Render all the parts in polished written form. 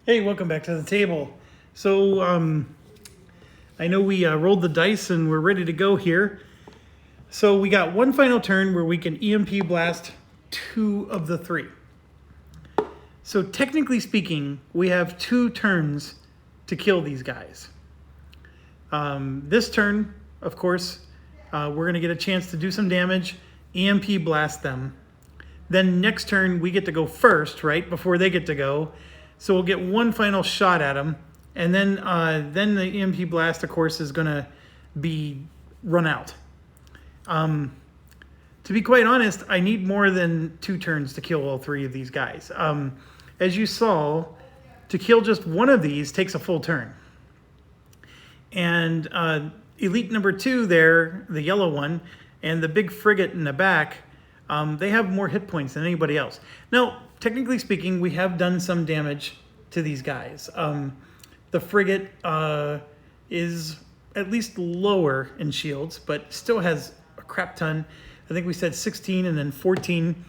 Hey, welcome back to the table. So, I know we rolled the dice and we're ready to go here. So we got one final turn where we can EMP Blast 2 of the 3. So technically speaking, we have 2 turns to kill these guys. This turn, of course, we're going to get a chance to do some damage, EMP Blast them. Then next turn, we get to go first, right, before they get to go. So we'll get one final shot at them, and then the EMP Blast, of course, is going to be run out. To be quite honest, I need more than 2 turns to kill all 3 of these guys. As you saw, to kill just one of these takes a full turn. And Elite number 2 there, the yellow one, and the big frigate in the back, they have more hit points than anybody else. Now, technically speaking, we have done some damage to these guys. The frigate is at least lower in shields, but still has a crap ton. I think we said 16 and then 14.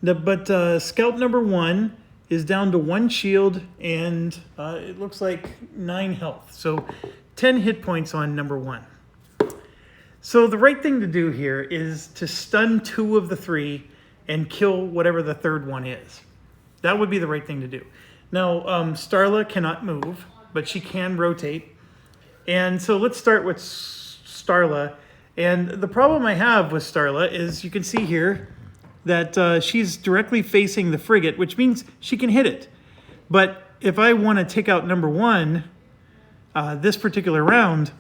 But Scout number 1 is down to 1 shield and it looks like 9 health. So 10 hit points on number 1. So the right thing to do here is to stun 2 of the 3 and kill whatever the third one is. That would be the right thing to do. Now, Starla cannot move, but she can rotate. And so let's start with Starla. And the problem I have with Starla is you can see here that she's directly facing the frigate, which means she can hit it. But if I want to take out number 1 this particular round,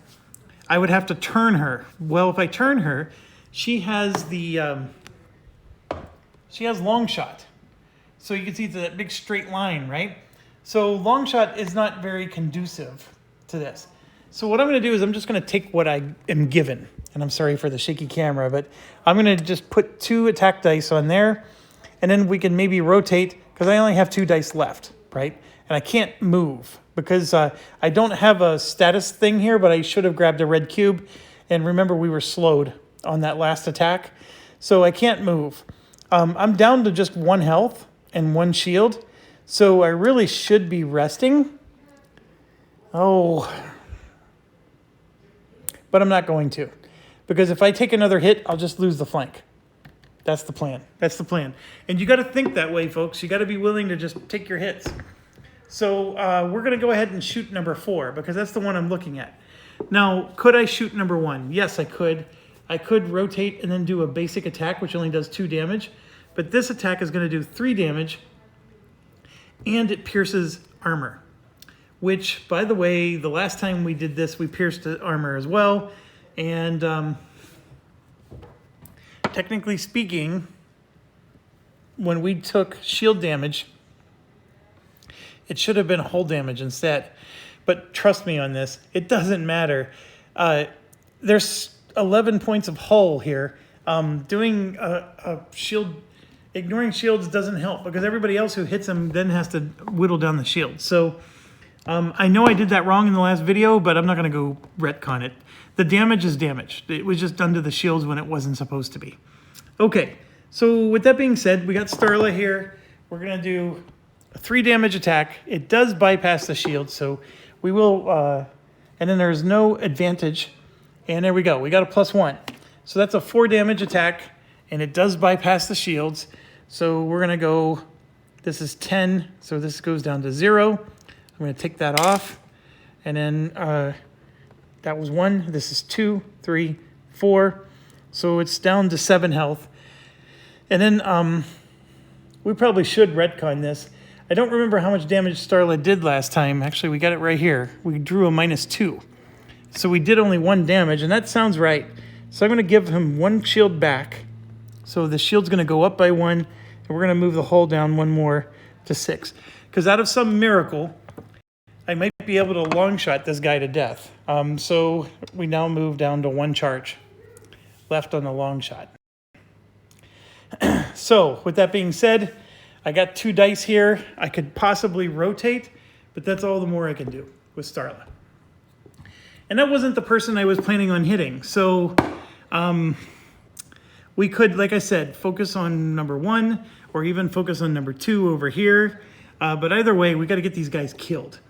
I would have to turn her. Well, if I turn her, she has the long shot. So you can see that big straight line, right? So long shot is not very conducive to this. So what I'm going to do is I'm just going to take what I am given. And I'm sorry for the shaky camera, but I'm going to just put 2 attack dice on there. And then we can maybe rotate, because I only have 2 dice left, right? And I can't move because I don't have a status thing here, but I should have grabbed a red cube. And remember, we were slowed on that last attack. So I can't move. I'm down to just 1 health and 1 shield. So I really should be resting. Oh. But I'm not going to. Because if I take another hit, I'll just lose the flank. That's the plan. That's the plan. And you got to think that way, folks. You got to be willing to just take your hits. So we're going to go ahead and shoot number 4, because that's the one I'm looking at. Now, could I shoot number 1? Yes, I could. I could rotate and then do a basic attack, which only does 2 damage. But this attack is going to do 3 damage, and it pierces armor. Which, by the way, the last time we did this, we pierced the armor as well. And technically speaking, when we took shield damage, it should have been hull damage instead. But trust me on this, it doesn't matter. There's 11 points of hull here. Doing a shield, ignoring shields doesn't help, because everybody else who hits them then has to whittle down the shield. So I know I did that wrong in the last video, but I'm not going to go retcon it. The damage is damage. It was just done to the shields when it wasn't supposed to be. Okay, so with that being said, we got Starla here. We're going to do a 3 damage attack. It does bypass the shield, so we will, and then there's no advantage. And there we go. We got a +1. So that's a 4 damage attack, and it does bypass the shields. So we're going to go, this is 10, so this goes down to 0. I'm going to take that off. And then that was 1. This is 2, 3, 4. So it's down to 7 health. And then we probably should retcon this. I don't remember how much damage Starla did last time. Actually, we got it right here. We drew a -2. So we did only 1 damage, and that sounds right. So I'm going to give him 1 shield back. So the shield's going to go up by 1, and we're going to move the hull down 1 more to 6. Because out of some miracle, I might be able to long shot this guy to death. So we now move down to 1 charge left on the long shot. So with that being said, I got 2 dice here. I could possibly rotate, but that's all the more I can do with Starla. And that wasn't the person I was planning on hitting. So we could, like I said, focus on number 1, or even focus on number 2 over here. But either way, we got to get these guys killed.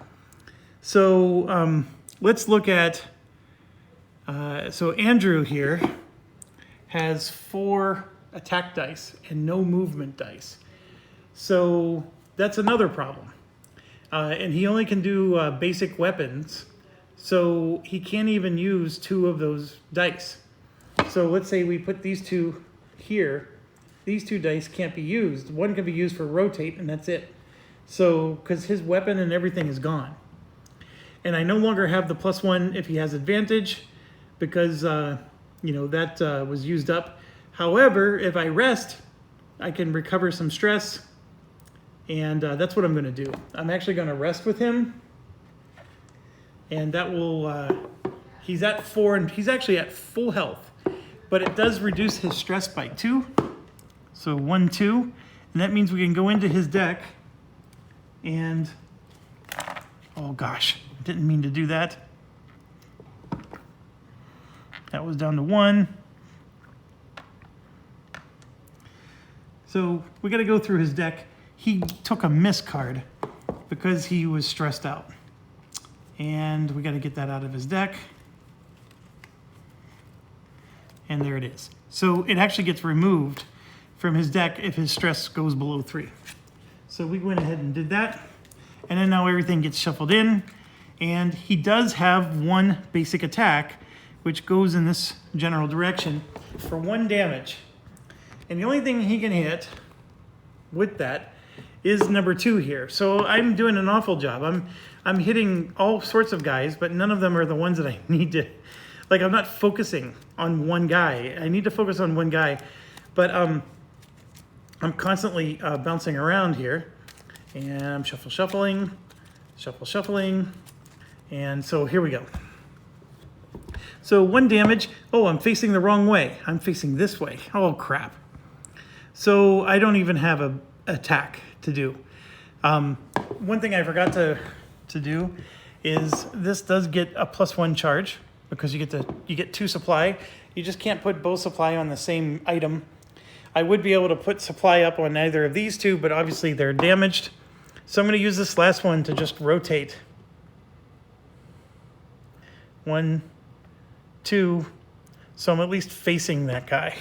So let's look at, so Andrew here has 4 attack dice and no movement dice. So that's another problem. And he only can do basic weapons, so he can't even use 2 of those dice. So let's say we put these 2 here. These 2 dice can't be used. One can be used for rotate, and that's it. So, because his weapon and everything is gone. And I no longer have the +1 if he has advantage, because, you know, that was used up. However, if I rest, I can recover some stress. And that's what I'm going to do. I'm actually going to rest with him. And that will, he's at 4, and he's actually at full health. But it does reduce his stress by 2. So 1, 2. And that means we can go into his deck. And, oh gosh, didn't mean to do that. That was down to 1. So we got to go through his deck. He took a miss card because he was stressed out. And we got to get that out of his deck. And there it is. So it actually gets removed from his deck if his stress goes below 3. So we went ahead and did that. And then now everything gets shuffled in. And he does have 1 basic attack, which goes in this general direction for 1 damage. And the only thing he can hit with that is number 2 here. So I'm doing an awful job. I'm hitting all sorts of guys, but none of them are the ones that I need to, like, I'm not focusing on one guy. I need to focus on one guy, but I'm constantly bouncing around here, and I'm shuffling, and so here we go. So 1 damage. Oh, I'm facing the wrong way. I'm facing this way. Oh, crap. So I don't even have a attack to do. One thing I forgot to do is this does get a +1 charge because you get 2 supply. You just can't put both supply on the same item. I would be able to put supply up on either of these 2, but obviously they're damaged. So I'm going to use this last one to just rotate. 1, 2. So I'm at least facing that guy.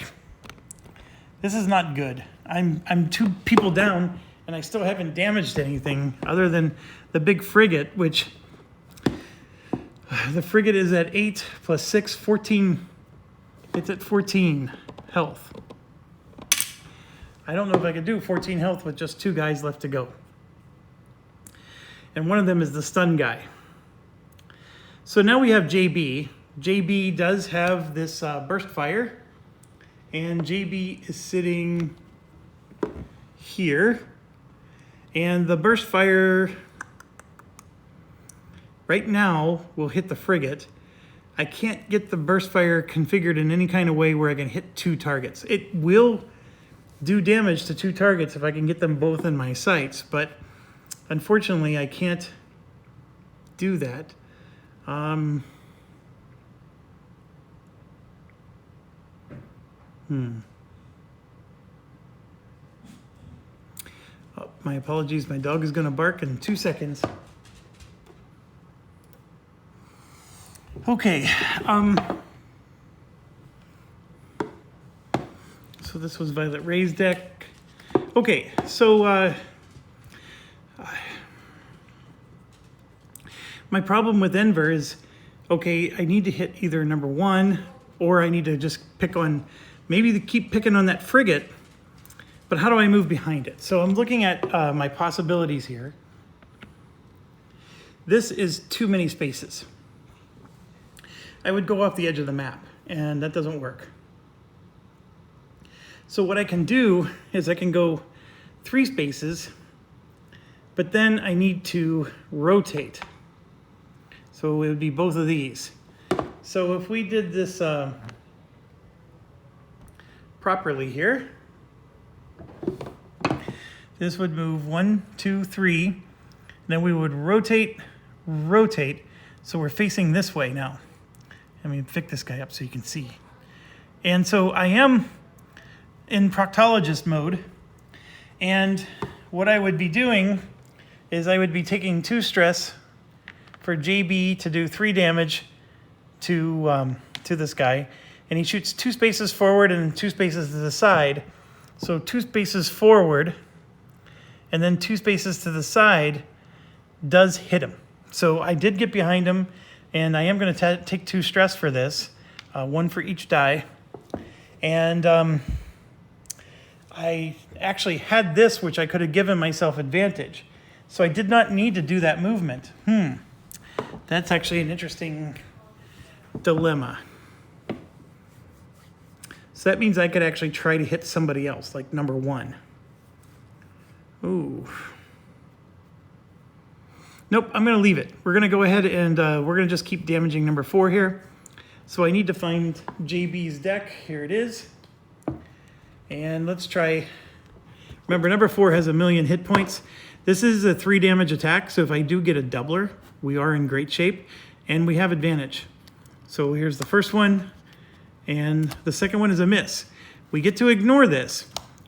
This is not good. I'm 2 people down, and I still haven't damaged anything other than the big frigate, which the frigate is at 8 + 6, 14. It's at 14 health. I don't know if I could do 14 health with just 2 guys left to go. And one of them is the stun guy. So now we have JB. JB does have this burst fire. And JB is sitting here. And the burst fire right now will hit the frigate. I can't get the burst fire configured in any kind of way where I can hit 2 targets. It will do damage to 2 targets if I can get them both in my sights, but unfortunately I can't do that. Oh, my apologies, my dog is going to bark in 2 seconds. Okay, so this was Violet Ray's deck. Okay, so my problem with Enver is, okay, I need to hit either number 1 or I need to just pick on, maybe keep picking on that frigate, but how do I move behind it? So I'm looking at my possibilities here. This is too many spaces. I would go off the edge of the map, and that doesn't work. So what I can do is I can go 3 spaces, but then I need to rotate. So it would be both of these. So if we did this properly here, this would move 1, 2, 3. Then we would rotate. So we're facing this way now. Let me pick this guy up so you can see. And so I am in proctologist mode. And what I would be doing is I would be taking 2 stress for JB to do 3 damage to this guy. And he shoots 2 spaces forward and 2 spaces to the side. So 2 spaces forward and then 2 spaces to the side does hit him. So I did get behind him, and I am going to take 2 stress for this, 1 for each die. And I actually had this, which I could have given myself advantage. So I did not need to do that movement. That's actually an interesting dilemma. So that means I could actually try to hit somebody else, like number 1. Ooh. Nope, I'm going to leave it. We're going to go ahead and we're going to just keep damaging number 4 here. So I need to find JB's deck. Here it is. And let's try. Remember, number 4 has 1,000,000 hit points. This is a 3 damage attack, so if I do get a doubler, we are in great shape, and we have advantage. So here's the first one, and the second one is a miss. We get to ignore this,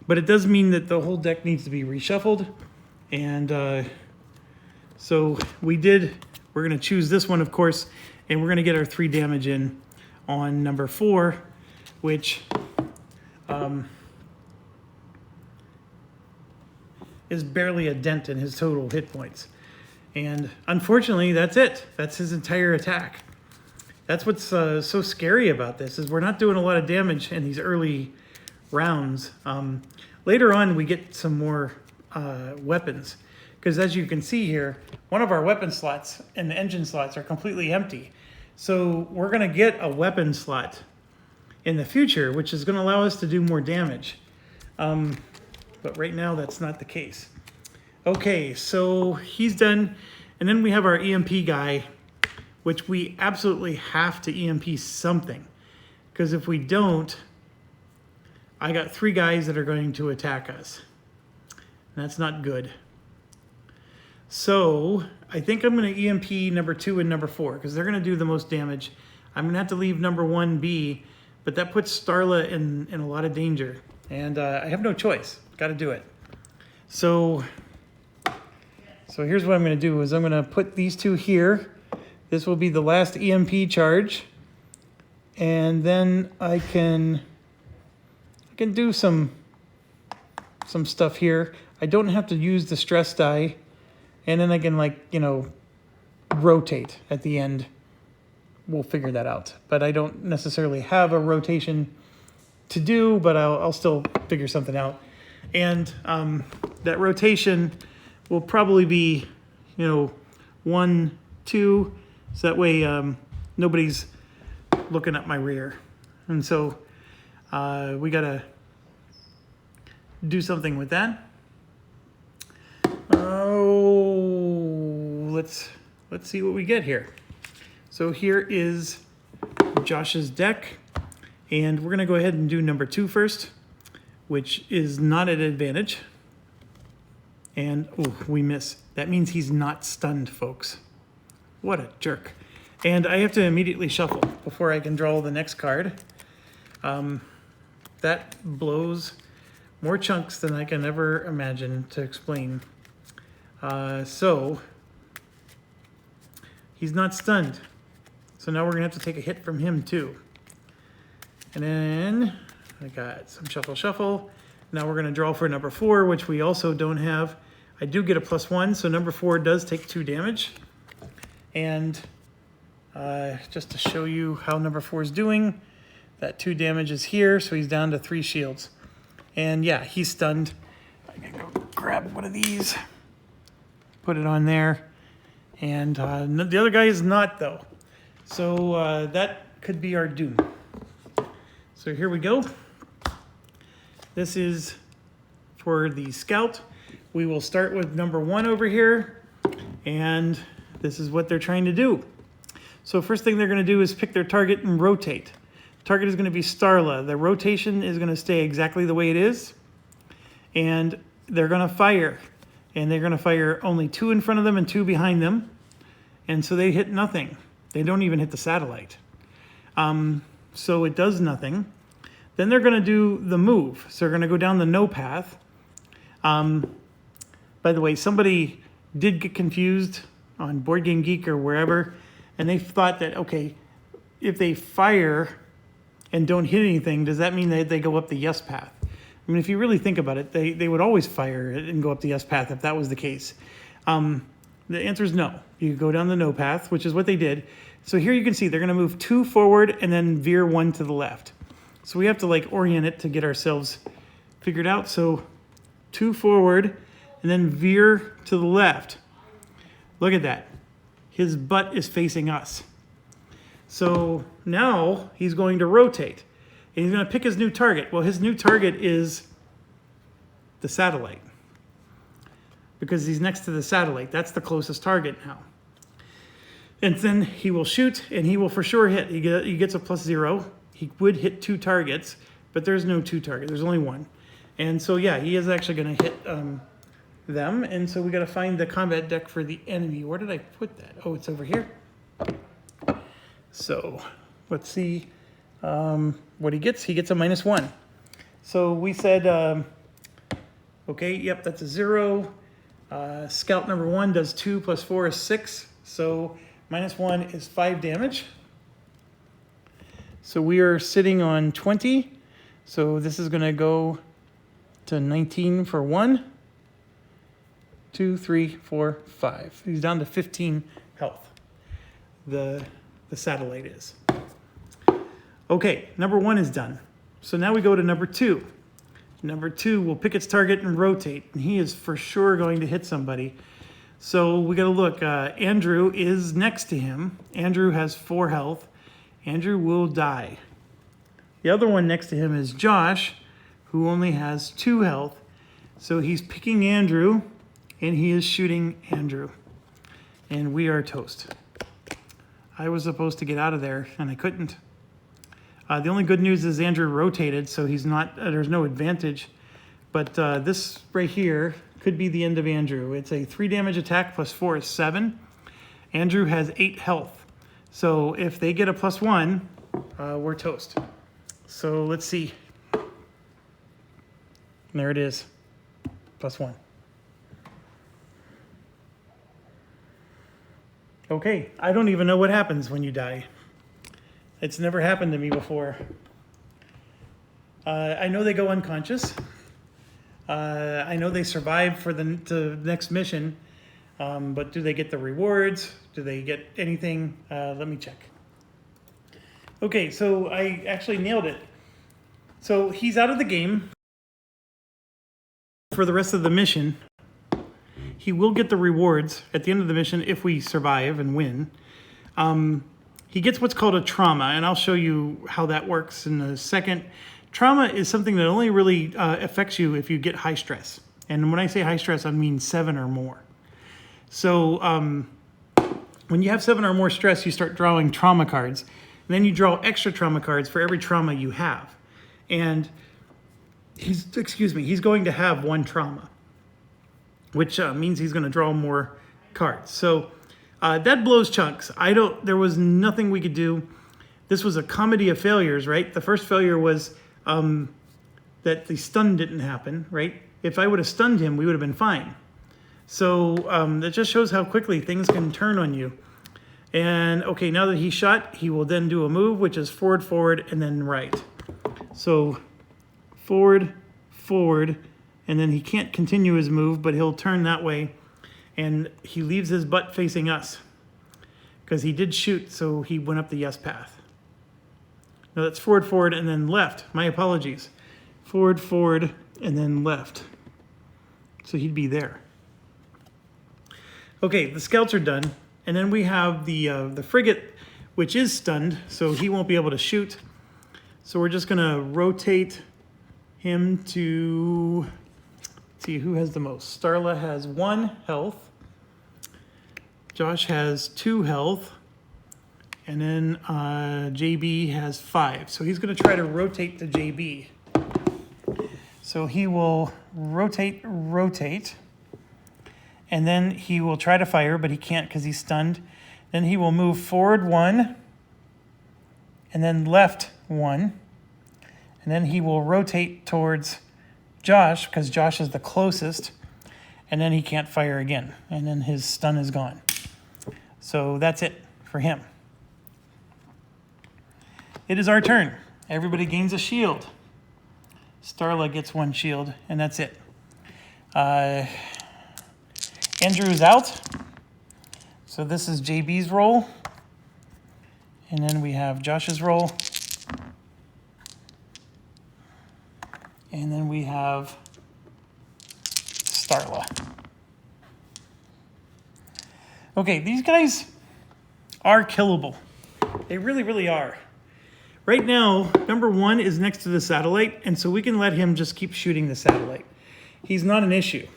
but it does mean that the whole deck needs to be reshuffled, and so we're going to choose this one, of course, and we're going to get our 3 damage in on number 4, which is barely a dent in his total hit points. And unfortunately, that's it. That's his entire attack. That's what's so scary about this, is we're not doing a lot of damage in these early rounds. Later on, we get some more weapons, because as you can see here, one of our weapon slots and the engine slots are completely empty. So we're going to get a weapon slot in the future, which is going to allow us to do more damage. But right now, that's not the case. Okay, so he's done. And then we have our EMP guy, which we absolutely have to EMP something. Because if we don't, I got 3 guys that are going to attack us. And that's not good. So I think I'm going to EMP number 2 and number 4, because they're going to do the most damage. I'm going to have to leave number 1 be, but that puts Starla in a lot of danger. And I have no choice. Got to do it. So here's what I'm going to do, is I'm going to put these 2 here. This will be the last EMP charge. And then I can do some stuff here. I don't have to use the stress die. And then I can, like, you know, rotate at the end. We'll figure that out. But I don't necessarily have a rotation to do, but I'll still figure something out. And that rotation will probably be, 1, 2, so that way nobody's looking at my rear. And so we got to do something with that. Oh, let's see what we get here. So here is Josh's deck, and we're going to go ahead and do number 2 first, which is not at advantage. And, oh, we miss. That means he's not stunned, folks. What a jerk. And I have to immediately shuffle before I can draw the next card. That blows more chunks than I can ever imagine to explain. So he's not stunned. So now we're going to have to take a hit from him, too. And then I got some shuffle. Now we're going to draw for number 4, which we also don't have. I do get a +1, so number 4 does take 2 damage. And just to show you how number 4 is doing, that 2 damage is here, so he's down to 3 shields. And yeah, he's stunned. I can go grab one of these, put it on there. And the other guy is not, though. So that could be our doom. So here we go. This is for the scout. We will start with number 1 over here, and this is what they're trying to do. So first thing they're going to do is pick their target and rotate. Target is going to be Starla. The rotation is going to stay exactly the way it is, and they're going to fire. And they're going to fire only 2 in front of them and 2 behind them, and so they hit nothing. They don't even hit the satellite. So it does nothing. Then they're going to do the move. So they're going to go down the no path. By the way, somebody did get confused on Board Game Geek or wherever, and they thought that, okay, if they fire and don't hit anything, does that mean that they go up the yes path? I mean, if you really think about it, they would always fire and go up the yes path if that was the case. The answer is no. You go down the no path, which is what they did. So here you can see they're going to move 2 forward and then veer 1 to the left. So we have to like orient it to get ourselves figured out. So 2 forward and then veer to the left. Look at that. His butt is facing us. So now he's going to rotate. And he's going to pick his new target. Well, his new target is the satellite, because he's next to the satellite. That's the closest target now. And then he will shoot, and he will for sure hit. He gets a +0. He would hit 2 targets, but there's no 2 target. There's only 1. And so, yeah, he is actually going to hit them. And so we got to find the combat deck for the enemy. Where did I put that? Oh, it's over here. So let's see what he gets. He gets a -1. So we said, okay, yep, that's a 0. Scout number 1 does 2 + 4 is 6. So -1 is 5 damage. So we are sitting on 20. So this is going to go to 19 for 1, 2, 3, 4, 5. He's down to 15 health. The satellite is. Okay, number 1 is done. So now we go to number 2. Number 2 will pick its target and rotate, and he is for sure going to hit somebody. So we got to look. Andrew is next to him. Andrew has 4 health. Andrew will die. The other one next to him is Josh, who only has 2 health. So he's picking Andrew, and he is shooting Andrew. And we are toast. I was supposed to get out of there, and I couldn't. The only good news is Andrew rotated, so he's not. There's no advantage. But this right here could be the end of Andrew. It's a 3 damage attack + 4 is 7. Andrew has 8 health. So if they get a +1, we're toast. So let's see. There it is. +1. Okay, I don't even know what happens when you die. It's never happened to me before. I know they go unconscious. I know they survive for the next mission, but do they get the rewards? Do they get anything? Let me check. Okay, so I actually nailed it. So he's out of the game for the rest of the mission. He will get the rewards at the end of the mission if we survive and win. He gets what's called a trauma, and I'll show you how that works in a second. Trauma is something that only really affects you if you get high stress. And when I say high stress, I mean 7 or more. So when you have 7 or more stress, you start drawing trauma cards. And then you draw extra trauma cards for every trauma you have. And he's going to have 1 trauma, which means he's going to draw more cards. So that blows chunks. There was nothing we could do. This was a comedy of failures, right? The first failure was that the stun didn't happen, right? If I would have stunned him, we would have been fine. So that just shows how quickly things can turn on you. And okay, now that he shot, he will then do a move, which is forward, forward, and then right. So forward, forward, and then he can't continue his move, but he'll turn that way, and he leaves his butt facing us because he did shoot, so he went up the yes path. No, that's forward, forward, and then left. My apologies. Forward, forward, and then left. So he'd be there. Okay, the scouts are done, and then we have the frigate, which is stunned, so he won't be able to shoot. So we're just gonna rotate him to, let's see who has the most. Starla has 1 health. Josh has 2 health. And then JB has 5. So he's going to try to rotate to JB. So he will rotate. And then he will try to fire, but he can't because he's stunned. Then he will move forward 1. And then left 1. And then he will rotate towards Josh because Josh is the closest. and then he can't fire again, and then his stun is gone. So that's it for him. It is our turn. Everybody gains a shield. Starla gets 1 shield, and that's it. Andrew is out. So this is JB's roll. And then we have Josh's roll. And then we have Starla. Okay, these guys are killable. They really, really are. Right now, number 1 is next to the satellite, and so we can let him just keep shooting the satellite. He's not an issue.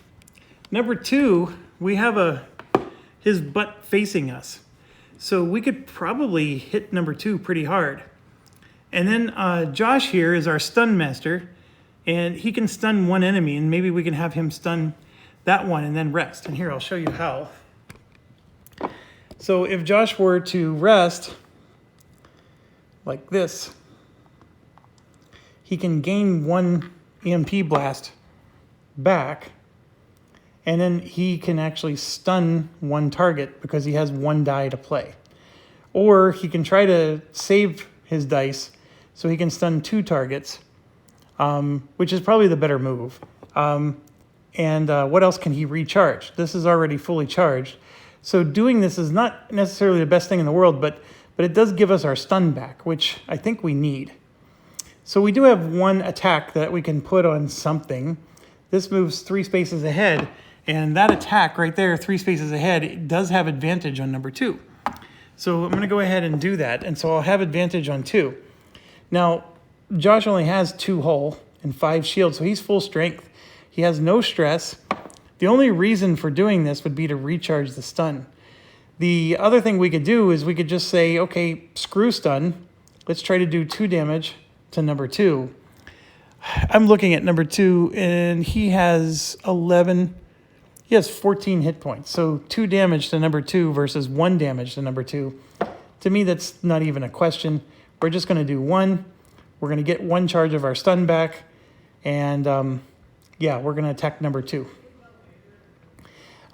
Number 2, we have his butt facing us. So we could probably hit number 2 pretty hard. And then Josh here is our stun master, and he can stun 1 enemy, and maybe we can have him stun that one and then rest. And here, I'll show you how. So if Josh were to rest like this, he can gain 1 EMP blast back, and then he can actually stun 1 target because he has 1 die to play. Or he can try to save his dice so he can stun 2 targets, which is probably the better move. And what else can he recharge? This is already fully charged. So doing this is not necessarily the best thing in the world, but it does give us our stun back, which I think we need. So we do have 1 attack that we can put on something. This moves 3 spaces ahead, and that attack right there, 3 spaces ahead, it does have advantage on number 2. So I'm going to go ahead and do that, and so I'll have advantage on 2. Now, Josh only has 2 hull and 5 shield, so he's full strength. He has no stress. The only reason for doing this would be to recharge the stun. The other thing we could do is we could just say, okay, screw stun. Let's try to do 2 damage to number 2. I'm looking at number 2, and he has 11. He has 14 hit points. So 2 damage to number 2 versus 1 damage to number 2. To me, that's not even a question. We're just going to do 1. We're going to get 1 charge of our stun back. And yeah, we're going to attack number 2.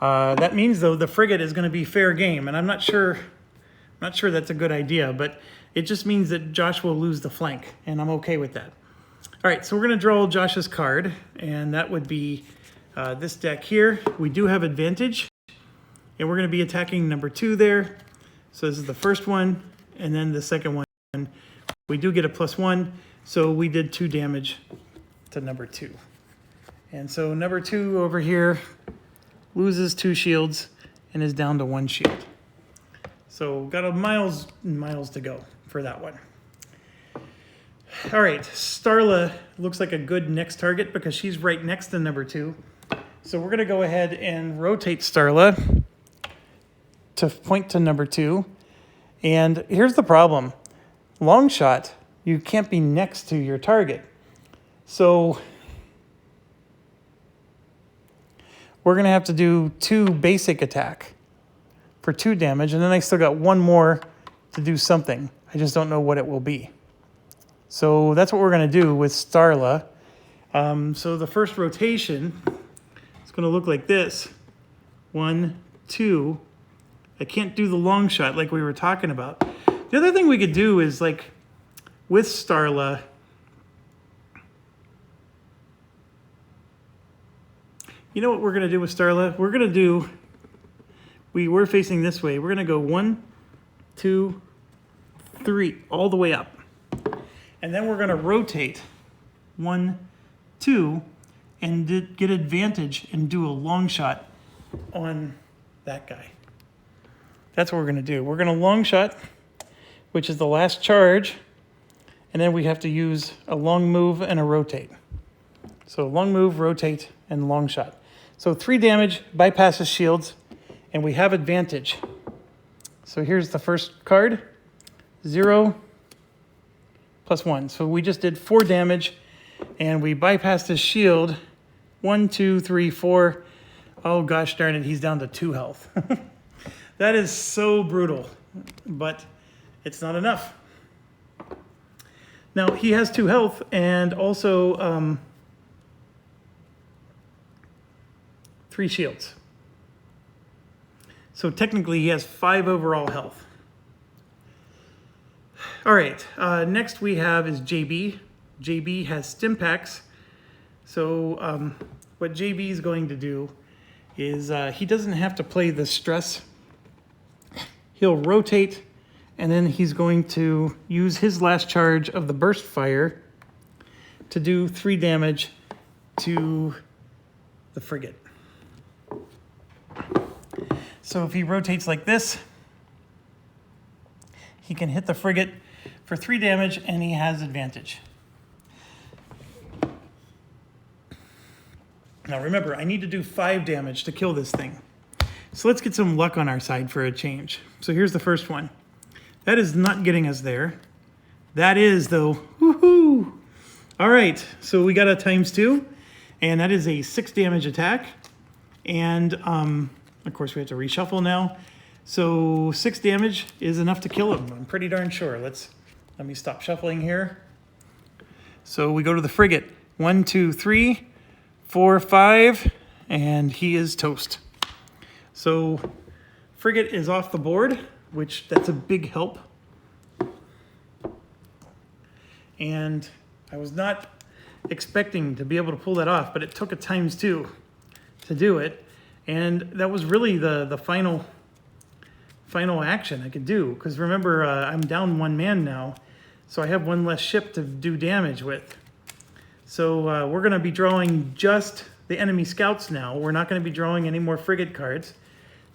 That means, though, the frigate is going to be fair game, and I'm not sure that's a good idea, but it just means that Josh will lose the flank, and I'm okay with that. All right, so we're going to draw Josh's card, and that would be this deck here. We do have advantage, and we're going to be attacking number 2 there. So this is the first one, and then the second one. We do get a +1, so we did 2 damage to number 2. And so number 2 over here loses 2 shields and is down to 1 shield. So got a miles and miles to go for that one. All right, Starla looks like a good next target because she's right next to number 2. So we're gonna go ahead and rotate Starla to point to number 2. And here's the problem. Long shot, you can't be next to your target. So we're going to have to do 2 basic attack for 2 damage, and then I still got 1 more to do something. I just don't know what it will be. So that's what we're going to do with Starla. So the first rotation is going to look like this. 1, 2. I can't do the long shot like we were talking about. The other thing we could do is, like, with Starla, you know what we're going to do with Starla? We're going to do, we're facing this way. We're going to go 1, 2, 3, all the way up. And then we're going to rotate 1, 2, and get advantage and do a long shot on that guy. That's what we're going to do. We're going to long shot, which is the last charge, and then we have to use a long move and a rotate. So long move, rotate, and long shot. So 3 damage, bypasses shields, and we have advantage. So here's the first card, 0 + 1. So we just did 4 damage, and we bypassed his shield. 1, 2, 3, 4. Oh gosh darn it, he's down to 2 health. That is so brutal, but it's not enough. Now, he has 2 health and also 3 shields. So technically he has 5 overall health. All right, next we have is JB. JB has stim packs. So what JB is going to do is he doesn't have to play the stress. He'll rotate, and then he's going to use his last charge of the burst fire to do 3 damage to the frigate. So if he rotates like this, he can hit the frigate for 3 damage, and he has advantage. Now remember, I need to do 5 damage to kill this thing. So let's get some luck on our side for a change. So here's the first one. That is not getting us there. That is, though. Woohoo! All right, so we got a ×2, and that is a 6 damage attack. And of course we have to reshuffle now. So 6 damage is enough to kill him. I'm pretty darn sure. Let me stop shuffling here. So we go to the frigate. 1, 2, 3, 4, 5, and he is toast. So frigate is off the board, which that's a big help. And I was not expecting to be able to pull that off, but it took a ×2 to do it. And that was really the final action I could do. Because remember, I'm down 1 man now, so I have 1 less ship to do damage with. So we're going to be drawing just the enemy scouts now. We're not going to be drawing any more frigate cards.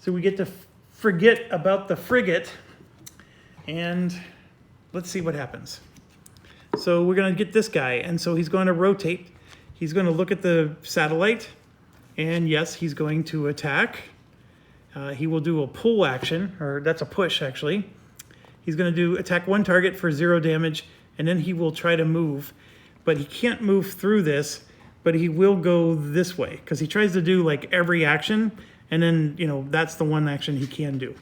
So we get to forget about the frigate, and let's see what happens. So we're going to get this guy, and so he's going to rotate. He's going to look at the satellite, and yes, he's going to attack. He will do a pull action, or that's a push actually. He's going to do attack 1 target for 0 damage, and then he will try to move. But he can't move through this, but he will go this way, because he tries to do like every action, and then, you know, that's the one action he can do.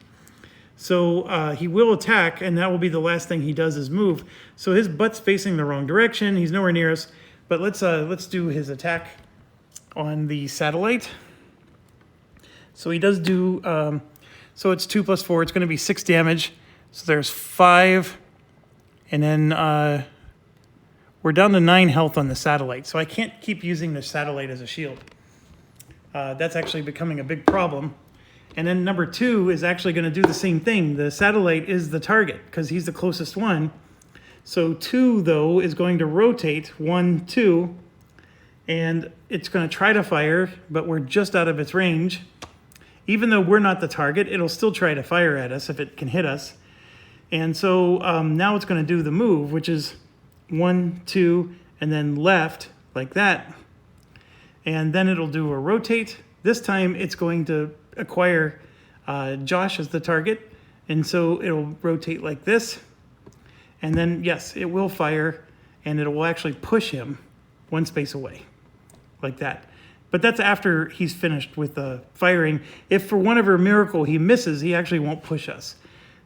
So he will attack, and that will be the last thing he does is move. So his butt's facing the wrong direction. He's nowhere near us. But let's do his attack on the satellite. So he does do, so it's 2 + 4. It's going to be 6 damage. So there's 5, and then we're down to 9 health on the satellite. So I can't keep using the satellite as a shield. That's actually becoming a big problem. And then number 2 is actually going to do the same thing. The satellite is the target because he's the closest one. So 2, though, is going to rotate 1, 2, and it's going to try to fire, but we're just out of its range. Even though we're not the target, it'll still try to fire at us if it can hit us. And so now it's going to do the move, which is 1, 2, and then left, like that. And then it'll do a rotate. This time it's going to acquire Josh as the target. And so it'll rotate like this. And then, yes, it will fire, and it will actually push him 1 space away, like that. But that's after he's finished with the firing. If for whatever miracle he misses, he actually won't push us.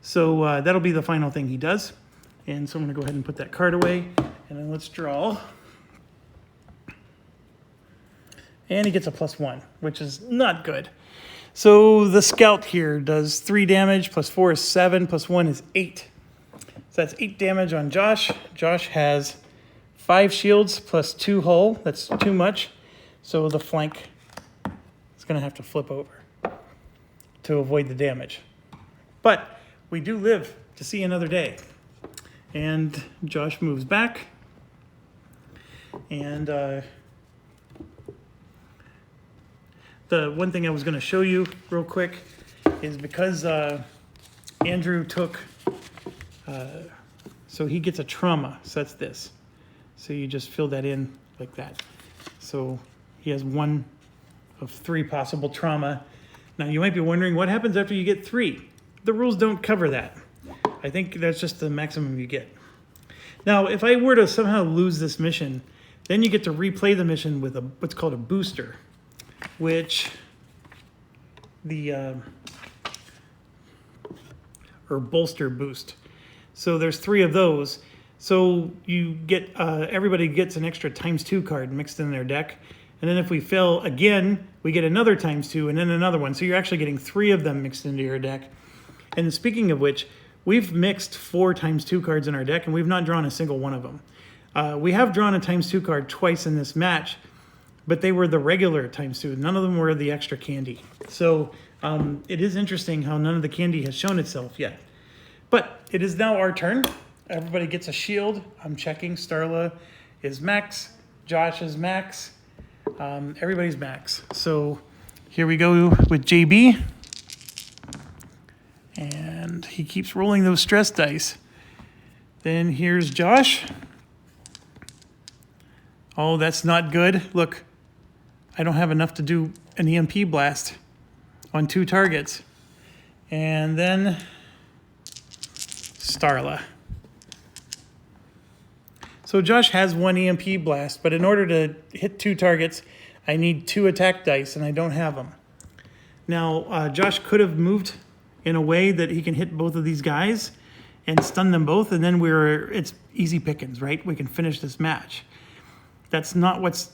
So that'll be the final thing he does. And so I'm going to go ahead and put that card away, and then let's draw. And he gets a +1, which is not good. So the scout here does 3 damage, +4 is 7, +1 is 8. So that's 8 damage on Josh. Josh has 5 shields +2 hull. That's too much. So the flank is going to have to flip over to avoid the damage. But we do live to see another day. And Josh moves back. And the one thing I was going to show you real quick is because Andrew took, so he gets a trauma, so that's this. So you just fill that in like that. So he has 1 of 3 possible trauma. Now you might be wondering what happens after you get 3. The rules don't cover that. I think that's just the maximum you get. Now, if I were to somehow lose this mission, then you get to replay the mission with what's called a booster, which or bolster boost. So there's 3 of those. So you get everybody gets an extra ×2 card mixed in their deck, And then if we fail again, we get another ×2 and then another one. So you're actually getting 3 of them mixed into your deck. And speaking of which, we've mixed 4 ×2 cards in our deck and we've not drawn a single one of them. We have drawn a ×2 card twice in this match, but they were the regular ×2. None of them were the extra candy. So it is interesting how none of the candy has shown itself yet. But it is now our turn. Everybody gets a shield. I'm checking. Starla is max. Josh is max. Everybody's max. So here we go with JB. And he keeps rolling those stress dice. Then here's Josh. Oh, that's not good. Look, I don't have enough to do an EMP blast on 2 targets. And then Starla. So Josh has 1 EMP blast, but in order to hit 2 targets, I need 2 attack dice, and I don't have them. Now, Josh could have moved in a way that he can hit both of these guys and stun them both, and then it's easy pickings, right? We can finish this match. That's not what's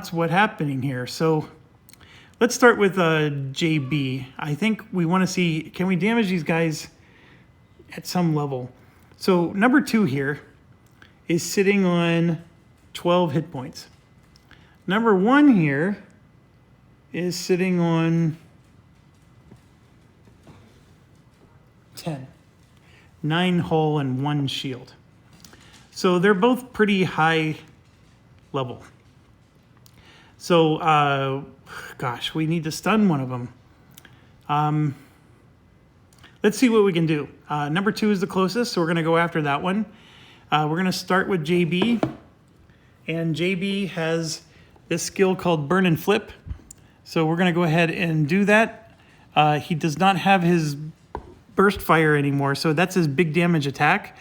happening here. So let's start with JB. I think we want to see, can we damage these guys at some level? So number 2 here is sitting on 12 hit points. Number 1 here is sitting on 10. 9 hull and 1 shield. So they're both pretty high level. So, gosh, we need to stun one of them. Let's see what we can do. Number 2 is the closest, so we're going to go after that one. We're going to start with JB. And JB has this skill called Burn and Flip. So we're going to go ahead and do that. He does not have his burst fire anymore, so that's his big damage attack,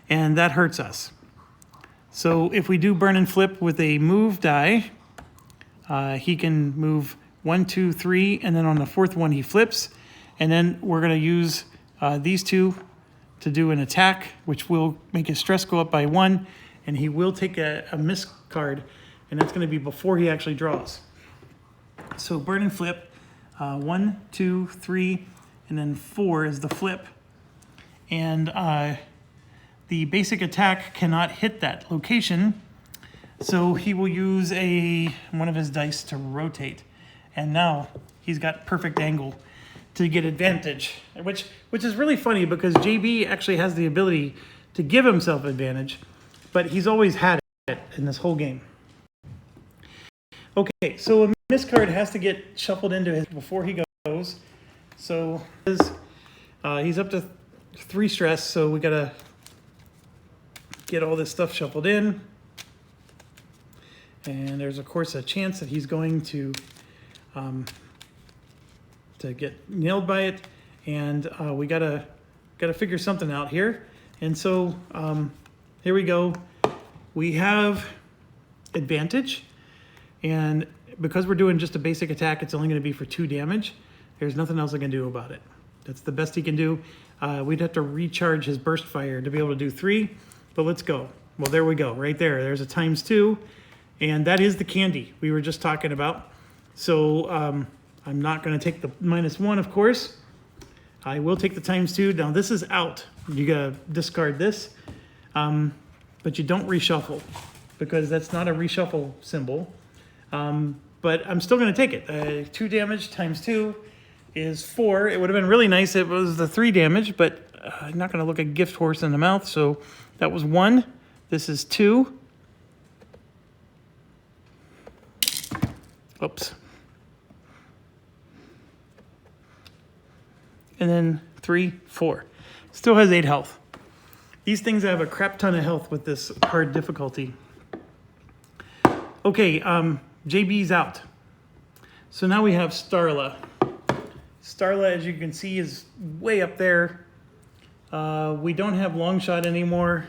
and that hurts us. So if we do Burn and Flip with a move die, he can move 1, 2, 3, and then on the 4th one he flips, and then we're going to use these 2 to do an attack, which will make his stress go up by 1, and he will take a miss card, and that's going to be before he actually draws. So Burn and Flip, 1, 2, 3, and then 4 is the flip. And the basic attack cannot hit that location, so he will use one of his dice to rotate. And now he's got perfect angle to get advantage, which is really funny because JB actually has the ability to give himself advantage, but he's always had it in this whole game. Okay, so a miss card has to get shuffled into his before he goes. So he's up to 3 stress, so we gotta get all this stuff shuffled in. And there's of course a chance that he's going to get nailed by it, and we gotta figure something out here. And so here we go. We have advantage, and because we're doing just a basic attack, it's only going to be for 2 damage. There's nothing else I can do about it. That's the best he can do. We'd have to recharge his burst fire to be able to do 3, but let's go. Well, there we go, right there. There's a ×2, and that is the candy we were just talking about. So I'm not going to take the -1, of course. I will take the ×2. Now this is out. You got to discard this, but you don't reshuffle because that's not a reshuffle symbol. But I'm still going to take it. 2 damage ×2 is 4. It would have been really nice if it was the 3 damage, but I'm not going to look a gift horse in the mouth. So that was 1. This is 2. Oops. And then 3, 4. Still has 8 health. These things have a crap ton of health with this hard difficulty. Okay, JB's out. So now we have Starla. Starla, as you can see, is way up there. We don't have Longshot anymore.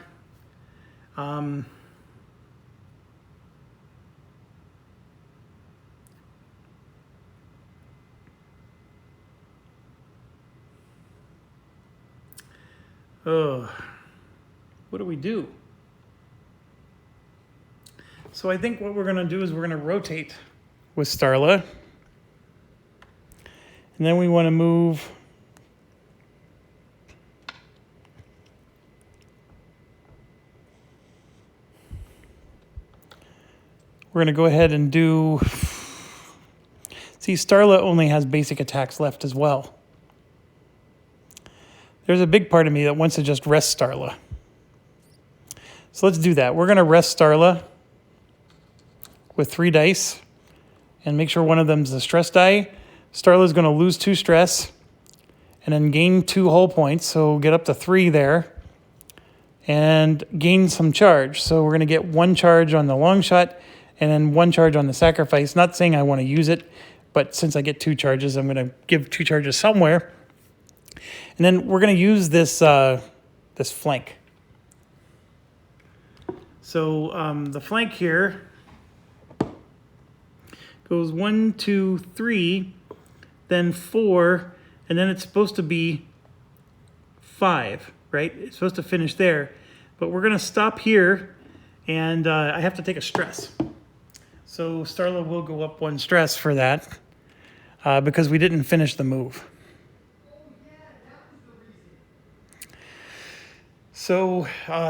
What do we do? So I think what we're going to do is we're going to rotate with Starla. And then we want to move we're going to go ahead and do... See, Starla only has basic attacks left as well. There's a big part of me that wants to just rest Starla. So let's do that. We're going to rest Starla with 3 dice and make sure one of them's a stress die. Starla's going to lose 2 stress and then gain 2 hull points, so get up to 3 there and gain some charge. So we're going to get 1 charge on the long shot and then 1 charge on the sacrifice. Not saying I want to use it, but since I get 2 charges, I'm going to give 2 charges somewhere. And then we're going to use this this flank. So the flank here goes 1, 2, 3, then 4, and then it's supposed to be 5, right? It's supposed to finish there. But we're going to stop here, and I have to take a stress. So Starla will go up 1 stress for that because we didn't finish the move. So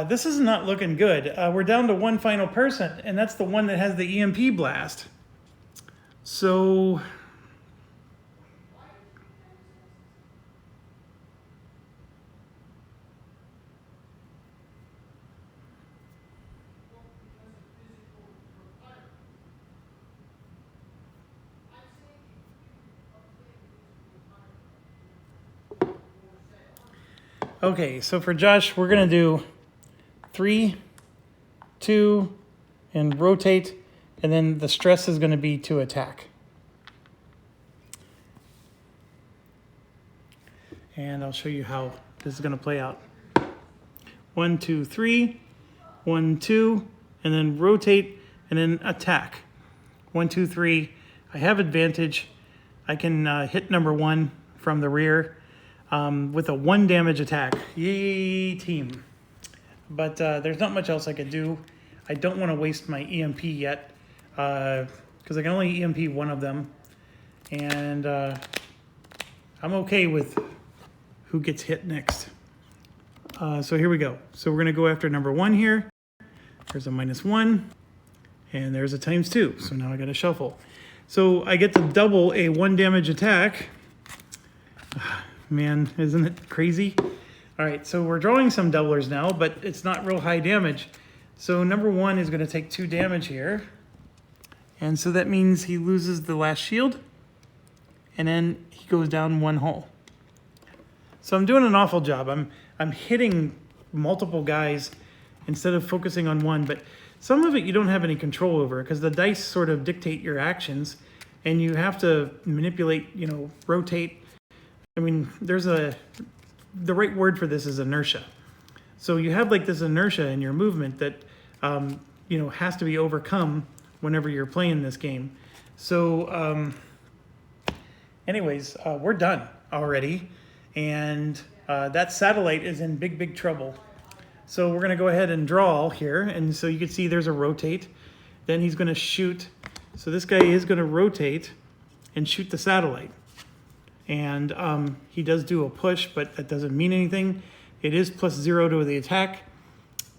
this is not looking good. We're down to 1 final person, and that's the one that has the Emp Blast. So okay, so for Josh, we're going to do 3, 2, and rotate, and then the stress is going to be to attack. And I'll show you how this is going to play out. 1, 2, 3, 1, 2, and then rotate, and then attack. 1, 2, 3. I have advantage. I can hit number 1 from the rear. With a 1 damage attack. Yay, team. But there's not much else I could do. I don't want to waste my EMP yet because I can only EMP 1 of them. And I'm okay with who gets hit next. So here we go. So we're going to go after number 1 here. There's a -1. And there's a ×2. So now I got to shuffle. So I get to double a 1 damage attack. Man, isn't it crazy? All right, so we're drawing some doublers now, but it's not real high damage. So number 1 is going to take 2 damage here. And so that means he loses the last shield, and then he goes down 1 hull. So I'm doing an awful job. I'm hitting multiple guys instead of focusing on 1, but some of it you don't have any control over because the dice sort of dictate your actions, and you have to manipulate, rotate. I mean, the right word for this is inertia. So you have like this inertia in your movement that, has to be overcome whenever you're playing this game. So anyways, we're done already. And that satellite is in big, big trouble. So we're going to go ahead and draw here. And so you can see there's a rotate. Then he's going to shoot. So this guy is going to rotate and shoot the satellite. And he does do a push, but that doesn't mean anything. It is +0 to the attack,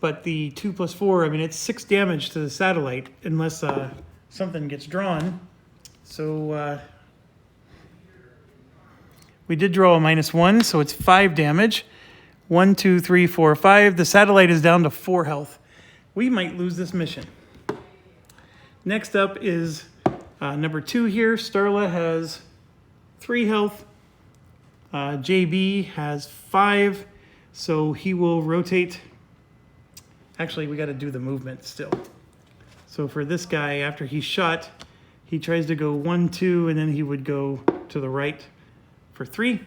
but the 2 + 4, I mean, it's 6 damage to the satellite unless something gets drawn. So we did draw a -1, so it's 5 damage. 1, 2, 3, 4, 5. The satellite is down to 4 health. We might lose this mission. Next up is number 2 here. Starla has 3 health. JB has 5, so he will rotate. Actually, we got to do the movement still. So for this guy, after he's shot, he tries to go 1, 2, and then he would go to the right for 3.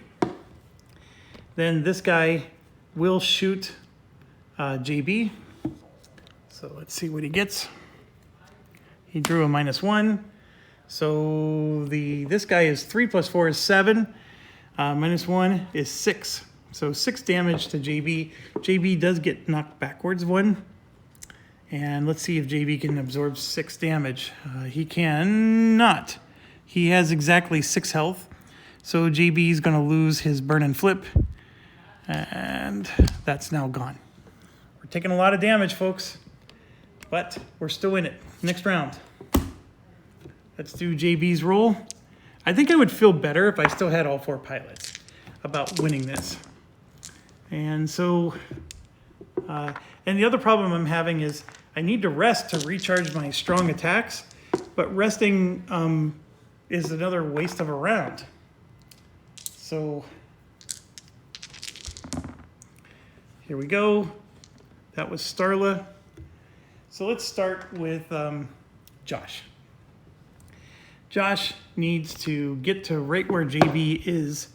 Then this guy will shoot JB. So let's see what he gets. He drew a -1. So this guy is 3 + 4 is 7. -1 is 6. So 6 damage to JB. JB does get knocked backwards 1. And let's see if JB can absorb 6 damage. He cannot. He has exactly 6 health. So JB is going to lose his burn and flip. And that's now gone. We're taking a lot of damage, folks. But we're still in it. Next round. Let's do JB's roll. I think I would feel better if I still had all 4 pilots about winning this. And so, and the other problem I'm having is I need to rest to recharge my strong attacks, but resting is another waste of a round. So here we go. That was Starla. So let's start with Josh. Josh needs to get to right where JB is,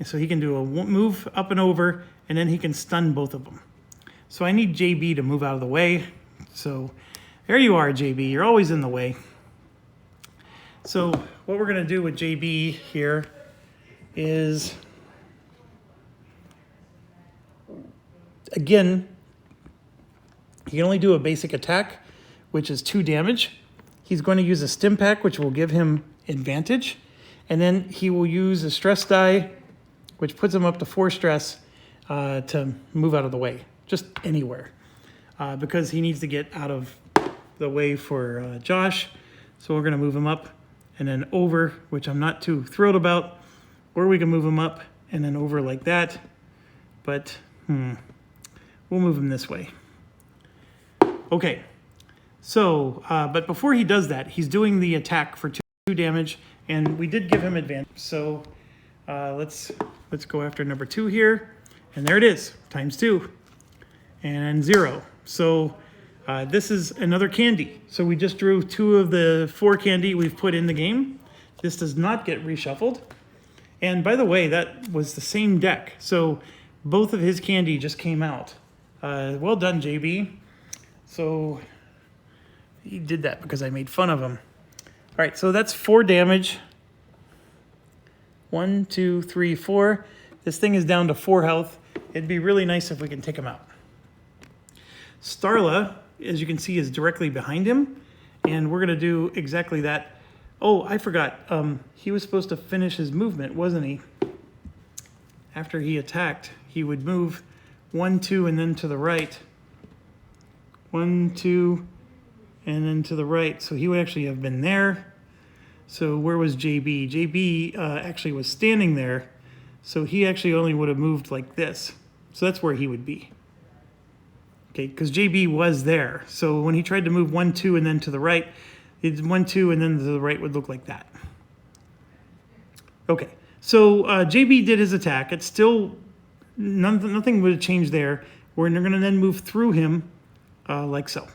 so he can do a move up and over, and then he can stun both of them. So I need JB to move out of the way. So there you are, JB. You're always in the way. So what we're going to do with JB here is, again, he can only do a basic attack, which is 2 damage. He's going to use a stim pack, which will give him advantage. And then he will use a stress die, which puts him up to 4 stress to move out of the way, just anywhere. Because he needs to get out of the way for Josh. So we're going to move him up and then over, which I'm not too thrilled about. Or we can move him up and then over like that. But we'll move him this way. Okay. So, but before he does that, he's doing the attack for 2 damage, and we did give him advantage. So let's go after number 2 here, and there it is, times 2, and 0. So this is another candy. So we just drew 2 of the 4 candy we've put in the game. This does not get reshuffled. And by the way, that was the same deck. So both of his candy just came out. Well done, JB. So he did that because I made fun of him. All right, so that's 4 damage. 1, 2, 3, 4. This thing is down to 4 health. It'd be really nice if we can take him out. Starla, as you can see, is directly behind him, and we're going to do exactly that. Oh, I forgot. He was supposed to finish his movement, wasn't he? After he attacked, he would move 1, 2, and then to the right. 1, 2, and then to the right. So he would actually have been there. So where was JB? JB actually was standing there. So he actually only would have moved like this. So that's where he would be. Okay, because JB was there. So when he tried to move 1, 2, and then to the right, it's 1, 2, and then to the right would look like that. Okay, so JB did his attack. It's still, nothing would have changed there. We're going to then move through him like so.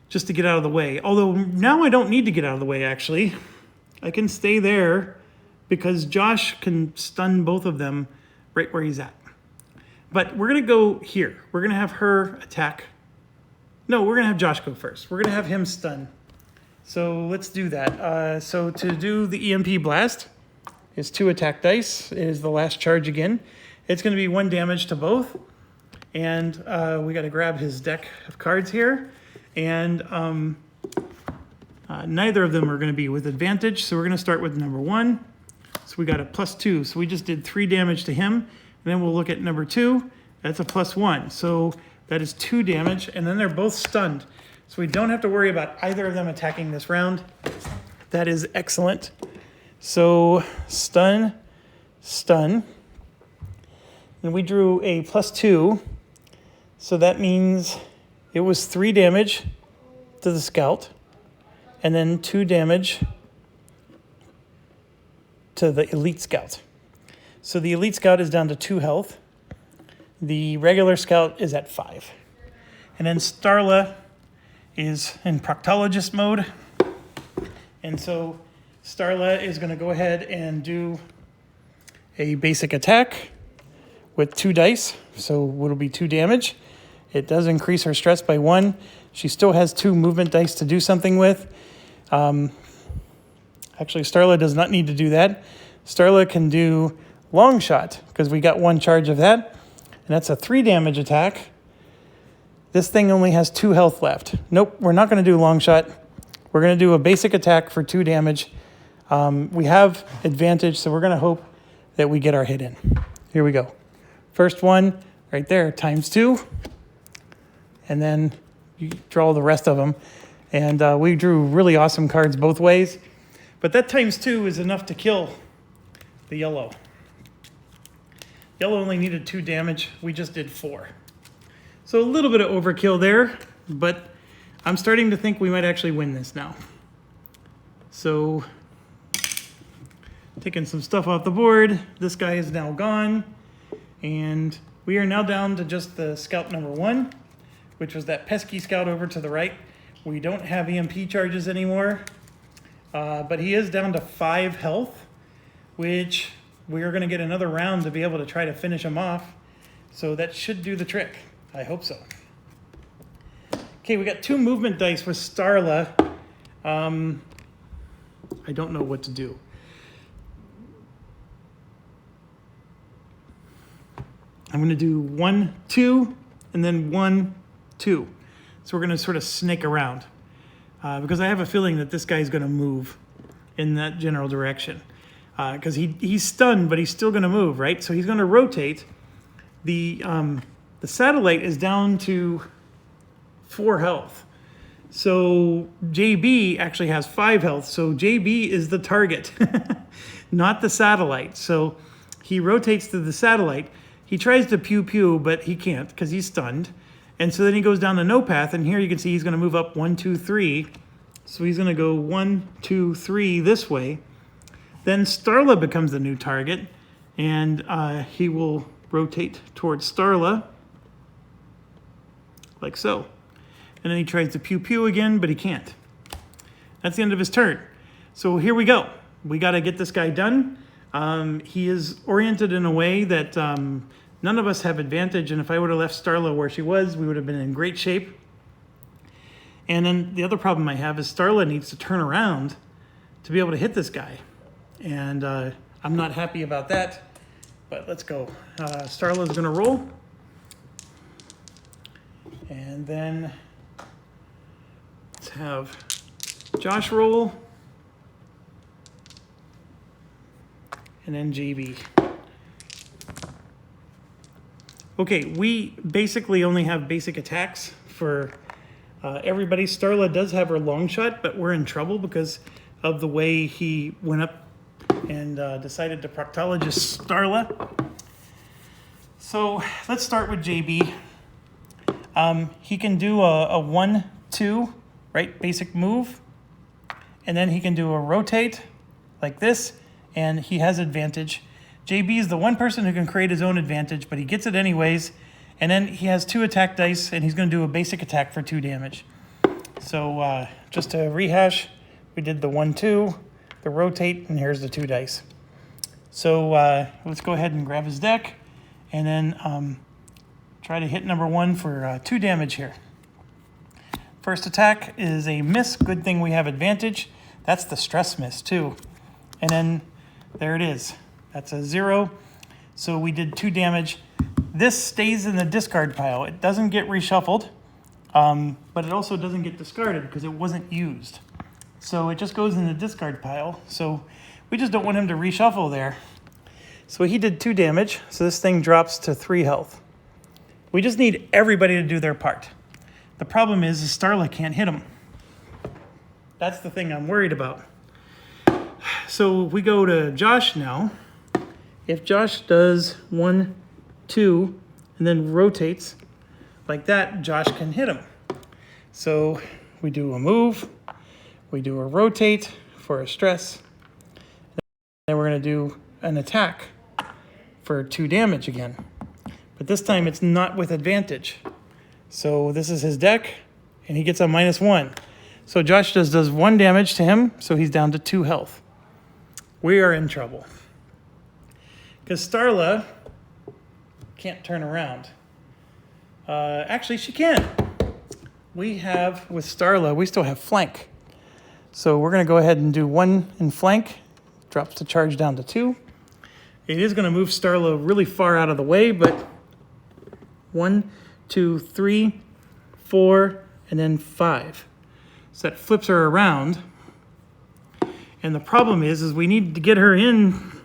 Just to get out of the way. Although now I don't need to get out of the way, actually. I can stay there because Josh can stun both of them right where he's at. But we're going to go here. We're going to have her attack. No, we're going to have Josh go first. We're going to have him stun. So let's do that. So to do the EMP Blast is 2 attack dice. It is the last charge again. It's going to be 1 damage to both. And we got to grab his deck of cards here. And neither of them are going to be with advantage. So we're going to start with number 1. So we got a +2. So we just did 3 damage to him. And then we'll look at number 2. That's a +1. So that is 2 damage. And then they're both stunned. So we don't have to worry about either of them attacking this round. That is excellent. So stun, stun. And we drew a +2. So that means it was 3 damage to the scout. And then 2 damage to the elite scout. So the elite scout is down to 2 health. The regular scout is at 5. And then Starla is in proctologist mode. And so Starla is going to go ahead and do a basic attack with 2 dice. So it'll be 2 damage. It does increase her stress by 1. She still has 2 movement dice to do something with. Actually, Starla does not need to do that. Starla can do long shot because we got 1 charge of that. And that's a 3 damage attack. This thing only has 2 health left. Nope, we're not going to do long shot. We're going to do a basic attack for 2 damage. We have advantage, so we're going to hope that we get our hit in. Here we go. First one right there, ×2. And then you draw the rest of them. And we drew really awesome cards both ways. But that ×2 is enough to kill the yellow. Yellow only needed 2 damage. We just did 4. So a little bit of overkill there, but I'm starting to think we might actually win this now. So, taking some stuff off the board. This guy is now gone. And we are now down to just the scout number 1, which was that pesky scout over to the right. We don't have EMP charges anymore, but he is down to 5 health, which we are going to get another round to be able to try to finish him off. So that should do the trick. I hope so. Okay, we got 2 movement dice with Starla. I don't know what to do. I'm going to do 1, 2, and then 1, 2. So we're going to sort of snake around because I have a feeling that this guy's going to move in that general direction because he's stunned, but he's still going to move, right? So he's going to rotate. The satellite is down to 4 health. So JB actually has 5 health. So JB is the target, not the satellite. So he rotates to the satellite. He tries to pew, but he can't because he's stunned. And so then he goes down the no path. And here you can see he's going to move up 1, 2, 3. So he's going to go 1, 2, 3 this way. Then Starla becomes the new target. And he will rotate towards Starla. Like so. And then he tries to pew again, but he can't. That's the end of his turn. So here we go. We got to get this guy done. He is oriented in a way that none of us have advantage. And if I would have left Starla where she was, we would have been in great shape. And then the other problem I have is Starla needs to turn around to be able to hit this guy. And I'm not happy about that. But let's go. Starla's going to roll. And then let's have Josh roll. And then JB. Okay, we basically only have basic attacks for everybody. Starla does have her long shot, but we're in trouble because of the way he went up and decided to proctologist Starla. So let's start with JB. He can do a 1, 2, right? Basic move. And then he can do a rotate like this. And he has advantage. JB is the one person who can create his own advantage, but he gets it anyways. And then he has 2 attack dice, and he's going to do a basic attack for 2 damage. So just to rehash, we did the 1, 2, the rotate, and here's the 2 dice. So let's go ahead and grab his deck, and then try to hit number 1 for 2 damage here. First attack is a miss. Good thing we have advantage. That's the stress miss, too. And then there it is. That's a 0. So we did 2 damage. This stays in the discard pile. It doesn't get reshuffled, but it also doesn't get discarded because it wasn't used. So it just goes in the discard pile. So we just don't want him to reshuffle there. So he did 2 damage. So this thing drops to 3 health. We just need everybody to do their part. The problem is Starla can't hit him. That's the thing I'm worried about. So we go to Josh now. If Josh does 1, 2, and then rotates like that, Josh can hit him. So we do a move, we do a rotate for a stress, then we're going to do an attack for 2 damage again. But this time it's not with advantage. So this is his deck, and he gets a -1. So Josh does 1 damage to him, so he's down to 2 health. We are in trouble. Because Starla can't turn around. Actually, she can. We have, with Starla, we still have flank. So we're going to go ahead and do 1 in flank. Drops the charge down to 2. It is going to move Starla really far out of the way, but 1, 2, 3. 4, and then 5. So that flips her around. And the problem is we need to get her in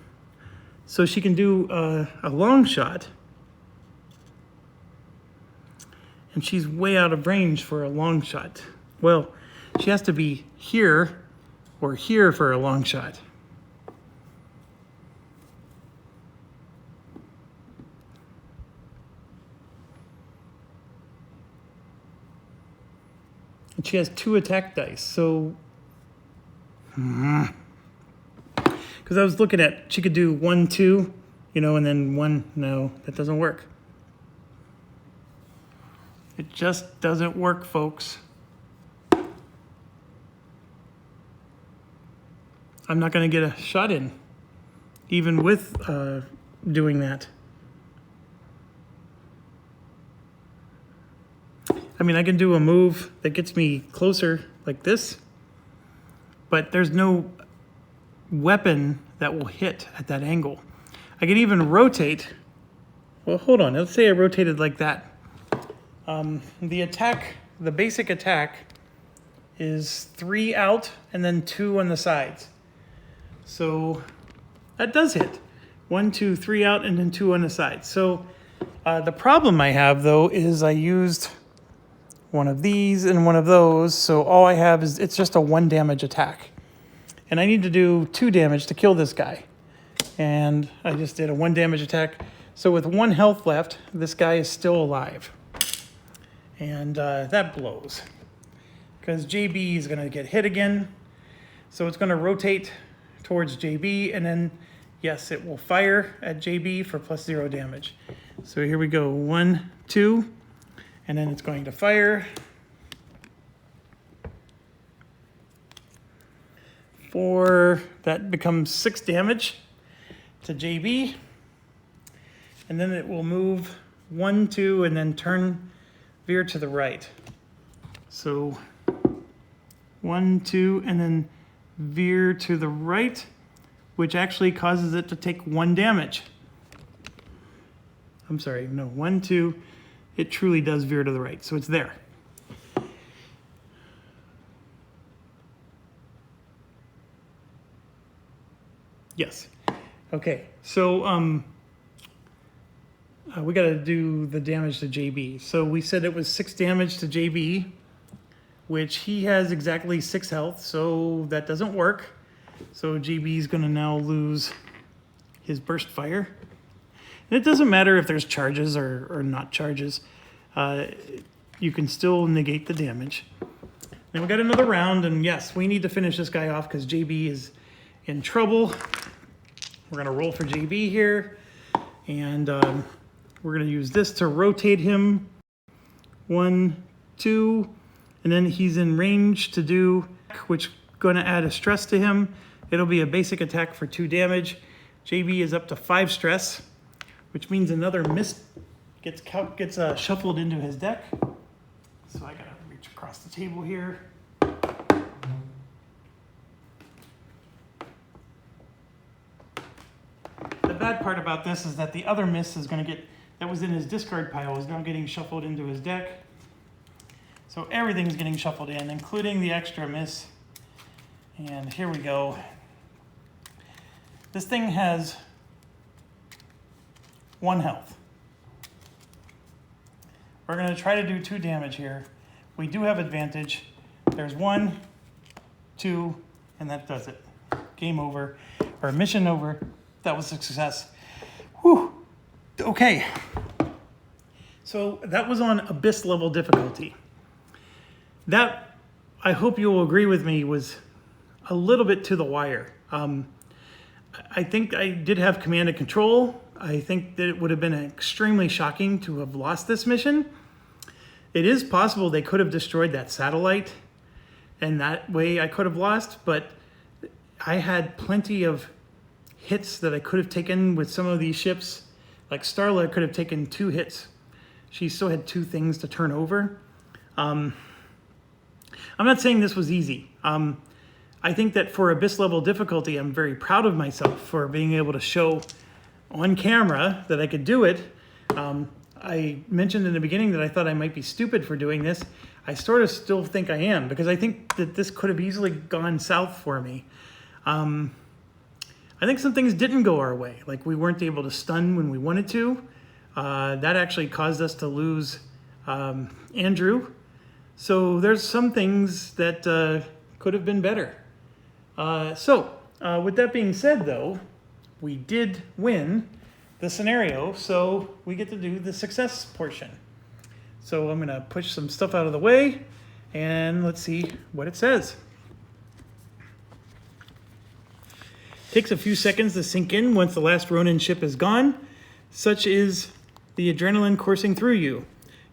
so she can do a long shot. And she's way out of range for a long shot. Well, she has to be here or here for a long shot. And she has 2 attack dice, so... Because I was looking at, she could do 1, 2, you know, and then 1, no, that doesn't work. It just doesn't work, folks. I'm not going to get a shot in, even with doing that. I mean, I can do a move that gets me closer like this, but there's no weapon that will hit at that angle. I can even rotate. Well, hold on. Let's say I rotated like that. The attack, the basic attack is 3 out and then 2 on the sides. So that does hit. 1, 2, 3 out and then 2 on the sides. So the problem I have though is I used one of these and one of those. So all I have is, it's just a 1 damage attack. And I need to do 2 damage to kill this guy. And I just did a 1 damage attack. So with 1 health left, this guy is still alive. And that blows. Because JB is going to get hit again. So it's going to rotate towards JB. And then, yes, it will fire at JB for +0 damage. So here we go. 1, 2. And then it's going to fire. 4. That becomes 6 damage to JB. And then it will move 1, 2, and then veer to the right. So 1, 2, and then veer to the right, which actually causes it to take 1 damage. I'm sorry, no, 1, 2. It truly does veer to the right, so it's there. Yes. Okay, so we got to do the damage to JB. So we said it was 6 damage to JB, which he has exactly 6 health, so that doesn't work. So JB is going to now lose his burst fire. And it doesn't matter if there's charges or not charges. You can still negate the damage. Then we got another round, and yes, we need to finish this guy off because JB is in trouble. We're going to roll for JB here, and we're going to use this to rotate him. 1, 2, and then he's in range to do, which is going to add a stress to him. It'll be a basic attack for 2 damage. JB is up to 5 stress, which means another miss gets shuffled into his deck. So I gotta reach across the table here. The bad part about this is that the other miss is gonna that was in his discard pile is now getting shuffled into his deck. So everything's getting shuffled in, including the extra miss. And here we go. This thing has 1 health. We're going to try to do 2 damage here. We do have advantage. There's 1, 2, and that does it. Game over, or mission over. That was a success. Whew. Okay. So that was on Abyss level difficulty. That, I hope you will agree with me, was a little bit to the wire. I think I did have command and control. I think that it would have been extremely shocking to have lost this mission. It is possible they could have destroyed that satellite, and that way I could have lost, but I had plenty of hits that I could have taken with some of these ships. Like Starla could have taken 2 hits. She still had 2 things to turn over. I'm not saying this was easy. I think that for Abyss level difficulty, I'm very proud of myself for being able to show on camera that I could do it. I mentioned in the beginning that I thought I might be stupid for doing this. I sort of still think I am, because I think that this could have easily gone south for me. I think some things didn't go our way. Like, we weren't able to stun when we wanted to. That actually caused us to lose Andrew. So there's some things that could have been better. With that being said, though, we did win the scenario, so we get to do the success portion. So I'm going to push some stuff out of the way, and let's see what it says. Takes a few seconds to sink in once the last Ronin ship is gone. Such is the adrenaline coursing through you.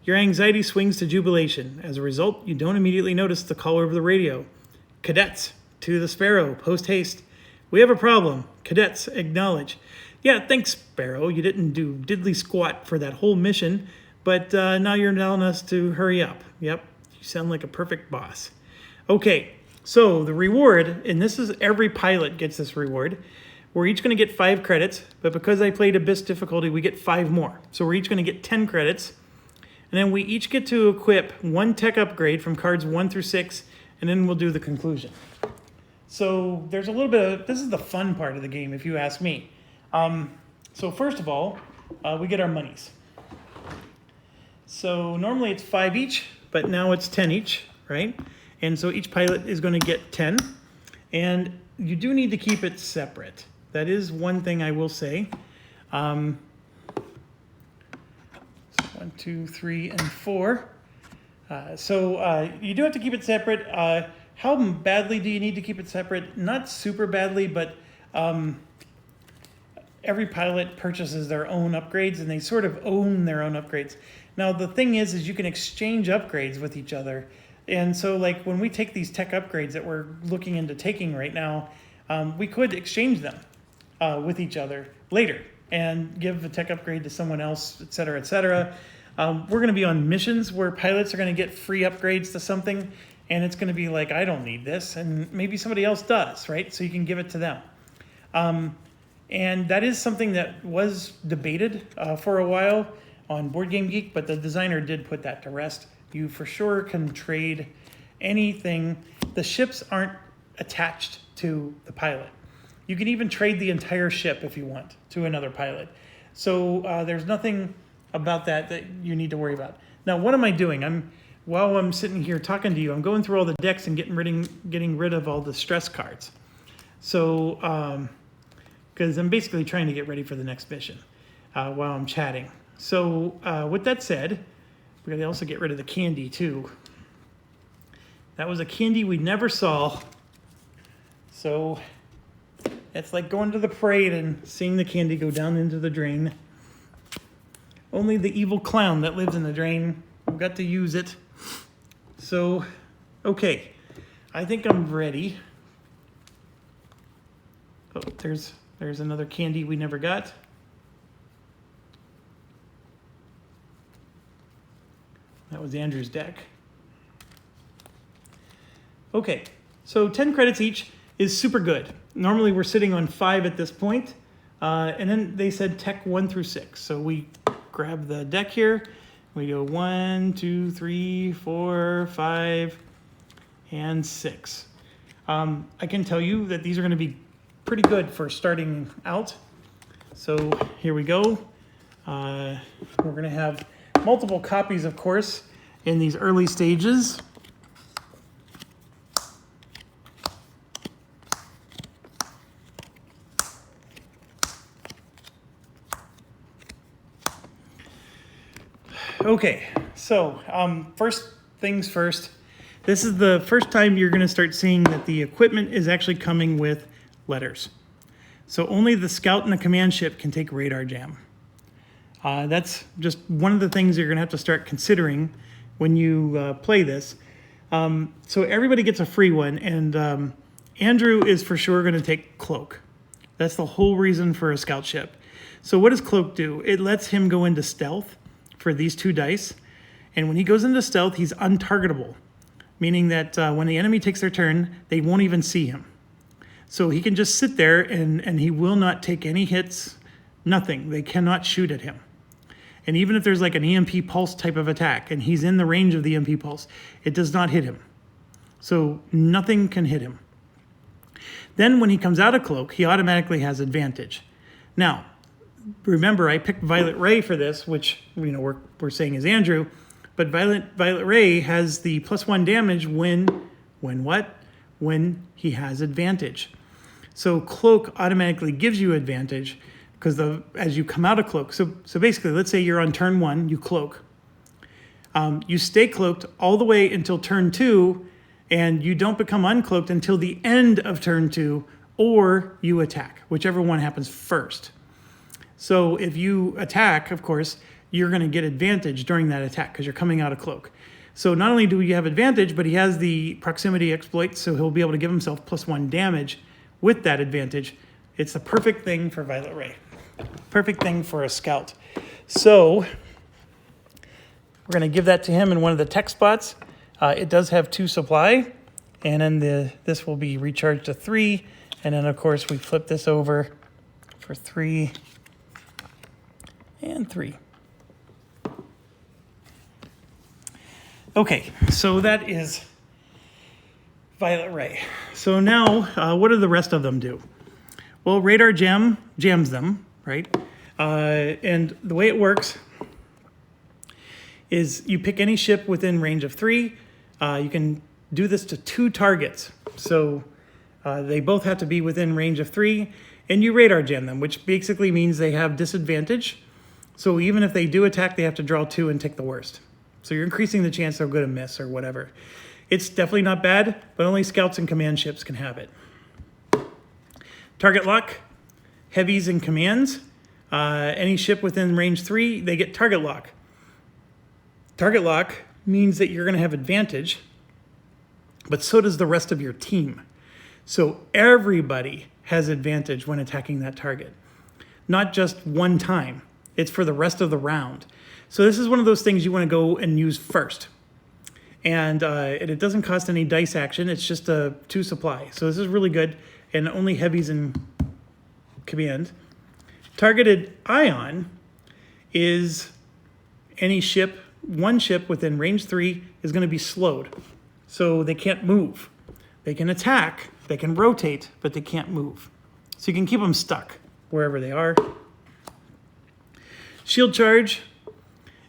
Your anxiety swings to jubilation. As a result, you don't immediately notice the call over the radio. Cadets, to the Sparrow, post haste. We have a problem. Cadets, acknowledge. Yeah, thanks, Sparrow. You didn't do diddly squat for that whole mission, but now you're telling us to hurry up. Yep, you sound like a perfect boss. Okay, so the reward, and this is every pilot gets this reward. We're each going to get 5 credits, but because I played Abyss difficulty, we get 5 more. So we're each going to get 10 credits, and then we each get to equip 1 tech upgrade from cards 1 through 6, and then we'll do the conclusion. So there's a little bit of, this is the fun part of the game, if you ask me. So first of all, we get our monies. So normally it's 5 each, but now it's 10 each, right? And so each pilot is going to get 10. And you do need to keep it separate. That is one thing I will say. So 1, 2, 3, and 4. You do have to keep it separate. How badly do you need to keep it separate? Not super badly, but every pilot purchases their own upgrades, and they sort of own their own upgrades. Now, the thing is you can exchange upgrades with each other. And so, like, when we take these tech upgrades that we're looking into taking right now, we could exchange them with each other later and give a tech upgrade to someone else, et cetera, et cetera. We're going to be on missions where pilots are going to get free upgrades to something, and it's going to be like, I don't need this, and maybe somebody else does, right? So you can give it to them. And that is something that was debated for a while on Board Game Geek, but the designer did put that to rest. You for sure can trade anything. The ships aren't attached to the pilot. You can even trade the entire ship if you want to another pilot. So there's nothing about that you need to worry about. Now, what am I doing? While I'm sitting here talking to you, I'm going through all the decks and getting rid of all the stress cards. So, because I'm basically trying to get ready for the next mission while I'm chatting. So with that said, we gotta also get rid of the candy too. That was a candy we never saw. So it's like going to the parade and seeing the candy go down into the drain. Only the evil clown that lives in the drain got to use it. So, okay, I think I'm ready. Oh, there's another candy we never got. That was Andrew's deck. Okay, so 10 credits each is super good. Normally we're sitting on 5 at this point, and then they said tech 1 through 6. So we grab the deck here. We go 1, 2, 3, 4, 5, and 6. I can tell you that these are going to be pretty good for starting out. So here we go. We're going to have multiple copies, of course, in these early stages. Okay, so first things first. This is the first time you're going to start seeing that the equipment is actually coming with letters. So only the scout and the command ship can take radar jam. That's just one of the things you're going to have to start considering when you play this. So everybody gets a free one, and Andrew is for sure going to take Cloak. That's the whole reason for a scout ship. So what does Cloak do? It lets him go into stealth for these 2 dice. And when he goes into stealth, he's untargetable, meaning that when the enemy takes their turn, they won't even see him. So he can just sit there and he will not take any hits, nothing. They cannot shoot at him. And even if there's like an EMP pulse type of attack and he's in the range of the EMP pulse, it does not hit him. So nothing can hit him. Then when he comes out of cloak, he automatically has advantage. Now, remember, I picked Violet Ray for this, which we're saying is Andrew, but Violet Ray has the +1 damage when what? When he has advantage. So cloak automatically gives you advantage because as you come out of cloak. So basically, let's say you're on turn 1, you cloak. You stay cloaked all the way until turn 2, and you don't become uncloaked until the end of turn 2, or you attack, whichever one happens first. So if you attack, of course, you're going to get advantage during that attack because you're coming out of cloak. So not only do you have advantage, but he has the proximity exploit, so he'll be able to give himself +1 damage with that advantage. It's the perfect thing for Violet Ray. Perfect thing for a scout. So we're going to give that to him in one of the tech spots. It does have 2 supply, and then this will be recharged to 3. And then, of course, we flip this over for 3 and 3. Okay, so that is Violet Ray. So now, what do the rest of them do? Well, Radar jams them, right? And the way it works is you pick any ship within range of 3. You can do this to 2 targets. So they both have to be within range of 3, and you radar jam them, which basically means they have disadvantage. So even if they do attack, they have to draw 2 and take the worst. So you're increasing the chance they're going to miss or whatever. It's definitely not bad, but only scouts and command ships can have it. Target lock, heavies and commands. Any ship within range 3, they get target lock. Target lock means that you're going to have advantage, but so does the rest of your team. So everybody has advantage when attacking that target. Not just one time. It's for the rest of the round. So this is one of those things you want to go and use first. And it doesn't cost any dice action. It's just a 2 supply. So this is really good. And only heavies in command. Targeted ion is any ship, one ship within range 3 is going to be slowed. So they can't move. They can attack, they can rotate, but they can't move. So you can keep them stuck wherever they are. Shield charge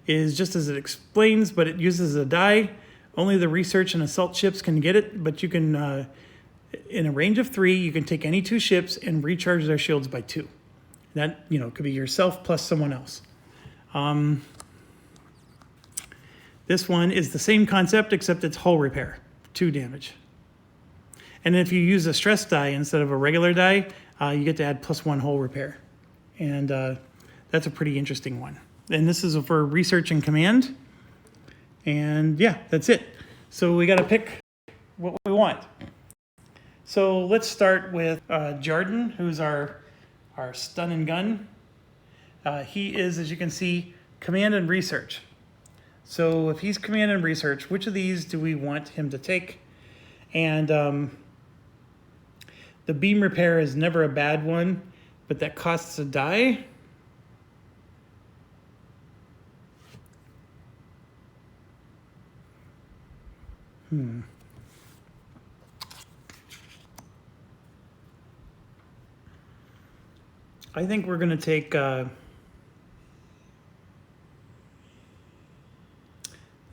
is just as it explains, but it uses a die. Only the research and assault ships can get it, but you can, in a range of 3, you can take any 2 ships and recharge their shields by 2. That, could be yourself plus someone else. This one is the same concept, except it's hull repair, 2 damage. And if you use a stress die instead of a regular die, you get to add +1 hull repair. And that's a pretty interesting one. And this is for research and command. And yeah, that's it. So we got to pick what we want. So let's start with Jarden, who's our stun and gun. He is, as you can see, command and research. So if he's command and research, which of these do we want him to take? And the beam repair is never a bad one, but that costs a die. I think we're going to take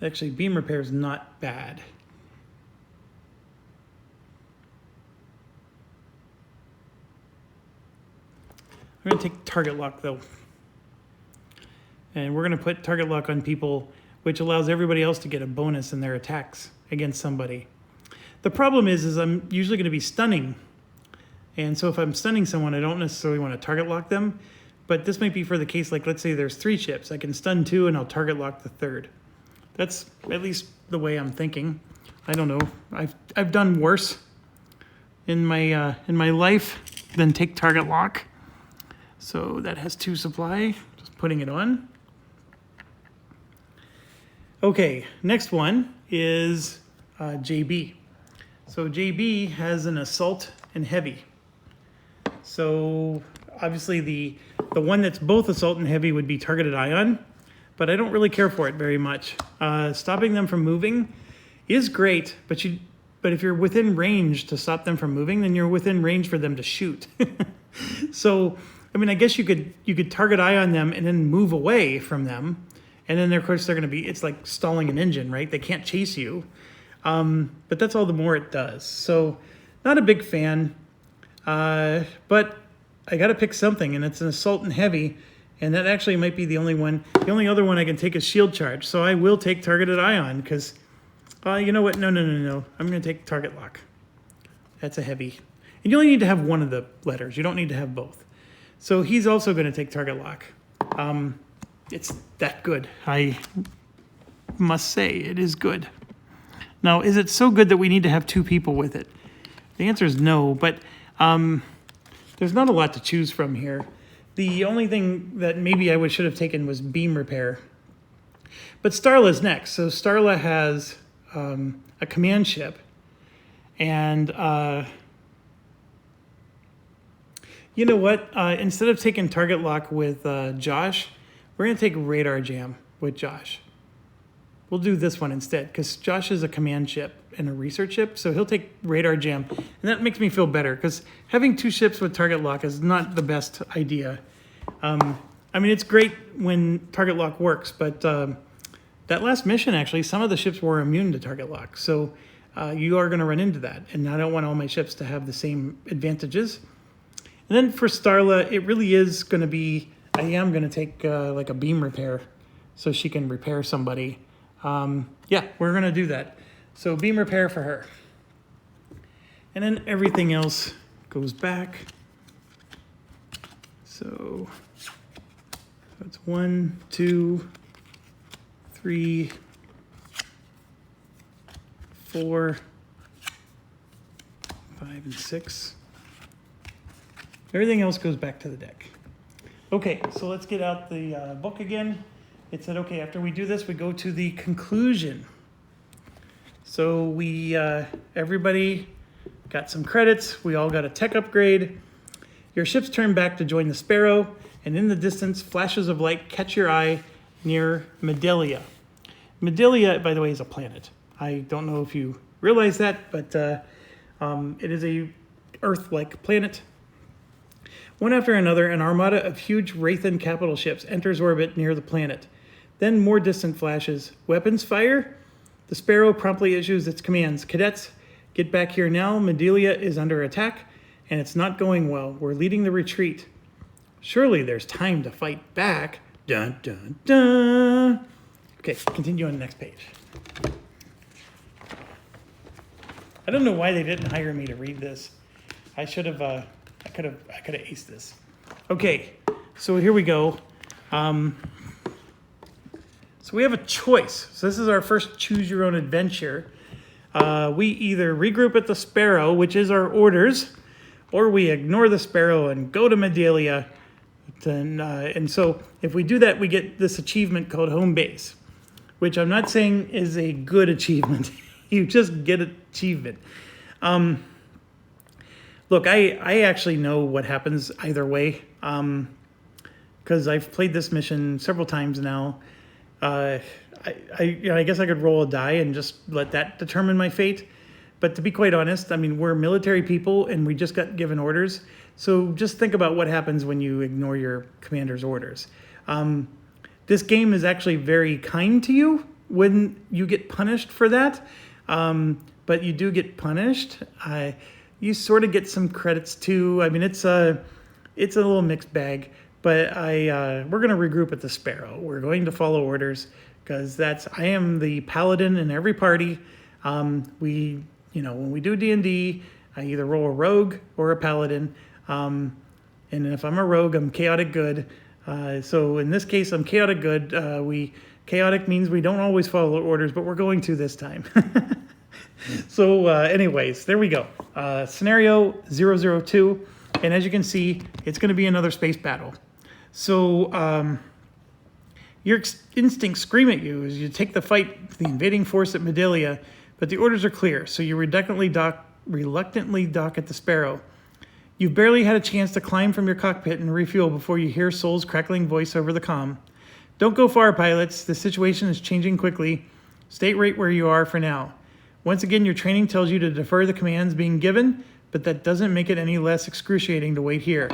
actually beam repair is not bad. I'm going to take target lock though. And we're going to put target lock on people, which allows everybody else to get a bonus in their attacks against somebody. The problem is I'm usually going to be stunning. And so if I'm stunning someone, I don't necessarily want to target lock them. But this might be for the case, like let's say there's 3 ships. I can stun 2 and I'll target lock the 3rd. That's at least the way I'm thinking. I don't know. I've done worse in my life than take target lock. So that has 2 supply. Just putting it on. Okay, next one is JB. So JB has an assault and heavy. So obviously the one that's both assault and heavy would be targeted ion. but I don't really care for it very much. Stopping them from moving is great, but if you're within range to stop them from moving, then you're within range for them to shoot. So, I mean, I guess you could target eye on them and then move away from them. And then, of course, it's like stalling an engine, right? They can't chase you. But that's all the more it does. So, not a big fan. But I got to pick something, and it's an assault and heavy. And that actually might be the only one. The only other one I can take is shield charge. So I will take targeted eye on because, you know what? No. I'm going to take target lock. That's a heavy. And you only need to have one of the letters. You don't need to have both. So he's also going to take target lock. It's that good. I must say it is good. Now, is it so good that we need to have two people with it? The answer is no, but there's not a lot to choose from here. The only thing that maybe I should have taken was beam repair. But Starla's next. So Starla has a command ship. And you know what? Instead of taking target lock with Josh, we're going to take radar jam with Josh. We'll do this one instead because Josh is a command ship and a research ship, so he'll take radar jam. And that makes me feel better because having two ships with target lock is not the best idea. I mean, it's great when target lock works, but that last mission, actually, some of the ships were immune to target lock. So you are going to run into that. And I don't want all my ships to have the same advantages. And then for Starla, it really is going to be, I am going to take like a beam repair so she can repair somebody. Yeah, we're going to do that. So beam repair for her. And then everything else goes back. So it's 1, 2, 3, 4, 5, and 6. Everything else goes back to the deck. Okay, so let's get out the book again. It said, okay, after we do this, we go to the conclusion. So we, everybody got some credits. We all got a tech upgrade. Your ships turn back to join the Sparrow, and in the distance, flashes of light catch your eye near Medelia. Medelia, by the way, is a planet. I don't know if you realize that, but it is a Earth-like planet. One after another, an armada of huge Wraithen capital ships enters orbit near the planet. Then more distant flashes. Weapons fire? The Sparrow promptly issues its commands. Cadets, get back here now. Medelia is under attack, and it's not going well. We're leading the retreat. Surely there's time to fight back. Dun, dun, dun. Okay, continue on the next page. I don't know why they didn't hire me to read this. I should have, I could have aced this. Okay, so here we go. So we have a choice. So this is our first choose your own adventure. We either regroup at the Sparrow, which is our orders, or we ignore the Sparrow and go to Medelia. And so if we do that, we get this achievement called Home Base, which I'm not saying is a good achievement. You just get an achievement. Look, I actually know what happens either way, because I've played this mission several times now. I guess I could roll a die and just let that determine my fate. But to be quite honest, I mean, we're military people and we just got given orders. So just think about what happens when you ignore your commander's orders. This game is actually very kind to you when you get punished for that. But you do get punished. You sort of get some credits too. I mean, it's a little mixed bag. But we're going to regroup at the Sparrow. We're going to follow orders because I am the paladin in every party. When we do D&D, I either roll a rogue or a paladin. And if I'm a rogue, I'm chaotic good. So in this case, I'm chaotic good. Chaotic means we don't always follow orders, but we're going to this time. So anyways, there we go. Scenario 002. And as you can see, it's going to be another space battle. So your instincts scream at you as you take the fight to the invading force at Medelia, but the orders are clear, so you reluctantly dock at the Sparrow. You've barely had a chance to climb from your cockpit and refuel before you hear Sol's crackling voice over the comm. Don't go far, pilots. The situation is changing quickly. Stay right where you are for now. Once again, your training tells you to defer the commands being given, but that doesn't make it any less excruciating to wait here.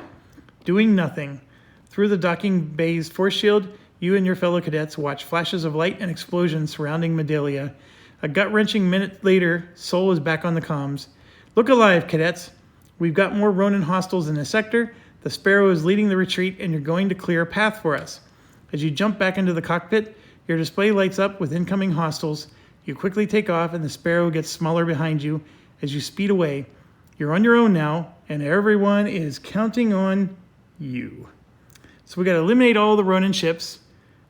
Doing nothing. Through the docking bay's force shield, you and your fellow cadets watch flashes of light and explosions surrounding Medalia. A gut-wrenching minute later, Sol is back on the comms. Look alive, cadets. We've got more Ronin hostiles in the sector. The Sparrow is leading the retreat, and you're going to clear a path for us. As you jump back into the cockpit, your display lights up with incoming hostiles. You quickly take off, and the Sparrow gets smaller behind you as you speed away. You're on your own now, and everyone is counting on you. So we got to eliminate all the Ronin ships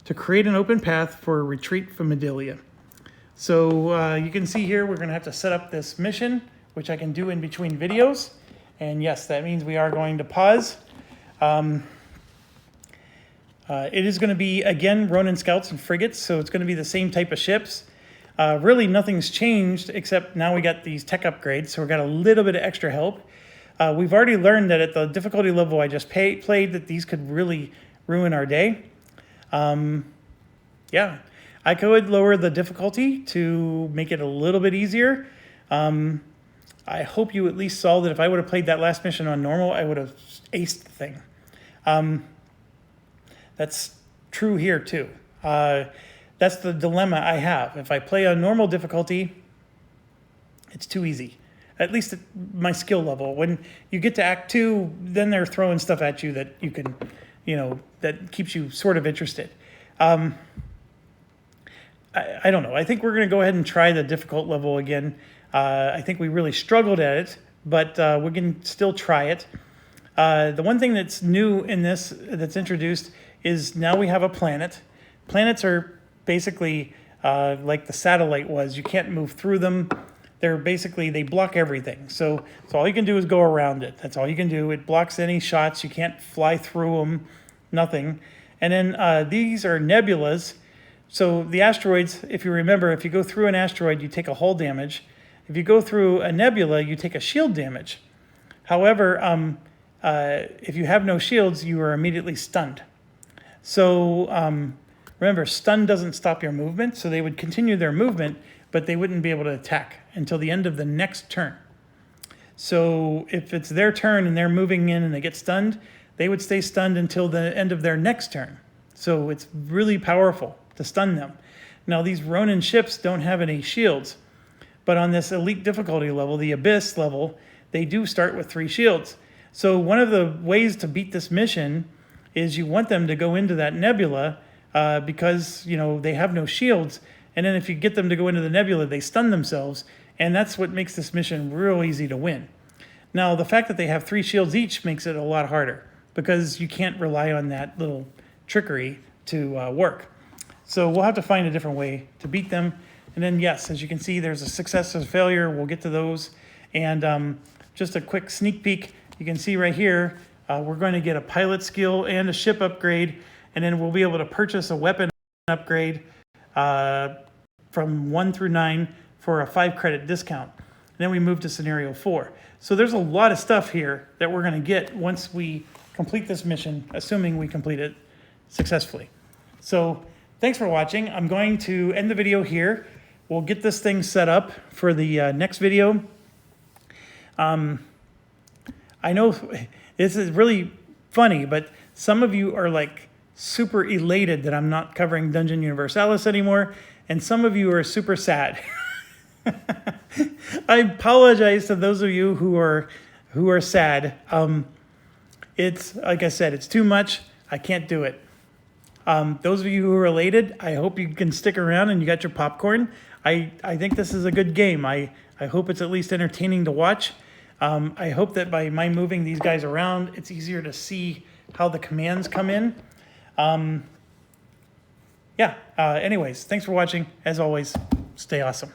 to create an open path for a retreat from Medalia. So you can see here we're going to have to set up this mission, which I can do in between videos. And yes, that means we are going to pause. It is going to be, again, Ronin scouts and frigates, so it's going to be the same type of ships. Really, nothing's changed, except now we got these tech upgrades, so we got a little bit of extra help. We've already learned that at the difficulty level I just played, that these could really ruin our day. Yeah, I could lower the difficulty to make it a little bit easier. I hope you at least saw that if I would have played that last mission on normal, I would have aced the thing. That's true here too. That's the dilemma I have. If I play on normal difficulty, it's too easy. At least at my skill level. When you get to Act 2, then they're throwing stuff at you that you can, that keeps you sort of interested. I don't know. I think we're going to go ahead and try the difficult level again. I think we really struggled at it, but we can still try it. The one thing that's new in this, that's introduced, is now we have a planet. Planets are basically like the satellite was. You can't move through them. They block everything. So all you can do is go around it. That's all you can do. It blocks any shots. You can't fly through them, nothing. And then these are nebulas. So the asteroids, if you remember, if you go through an asteroid, you take a hull damage. If you go through a nebula, you take a shield damage. However, if you have no shields, you are immediately stunned. So remember, stun doesn't stop your movement, so they would continue their movement, but they wouldn't be able to attack until the end of the next turn. So if it's their turn and they're moving in and they get stunned, they would stay stunned until the end of their next turn. So it's really powerful to stun them. Now, these Ronin ships don't have any shields, but on this elite difficulty level, the Abyss level, they do start with 3 shields. So one of the ways to beat this mission is you want them to go into that nebula because, they have no shields. And then if you get them to go into the nebula, they stun themselves. And that's what makes this mission real easy to win. Now, the fact that they have 3 shields each makes it a lot harder because you can't rely on that little trickery to work. So we'll have to find a different way to beat them. And then, yes, as you can see, there's a success and failure. We'll get to those. And just a quick sneak peek, you can see right here, we're going to get a pilot skill and a ship upgrade. And then we'll be able to purchase a weapon upgrade from 1 through 9 for a 5 credit discount. And then we move to scenario 4. So there's a lot of stuff here that we're going to get once we complete this mission, assuming we complete it successfully. So thanks for watching. I'm going to end the video here. We'll get this thing set up for the next video. I know this is really funny, but some of you are like super elated that I'm not covering Dungeon Universalis anymore, and some of you are super sad. I apologize to those of you who are sad. It's like I said, it's too much. I can't do it. Those of you who are elated, I hope you can stick around and you got your popcorn. I think this is a good game. I hope it's at least entertaining to watch. I hope that by my moving these guys around, it's easier to see how the commands come in. Anyways, thanks for watching. As always, stay awesome.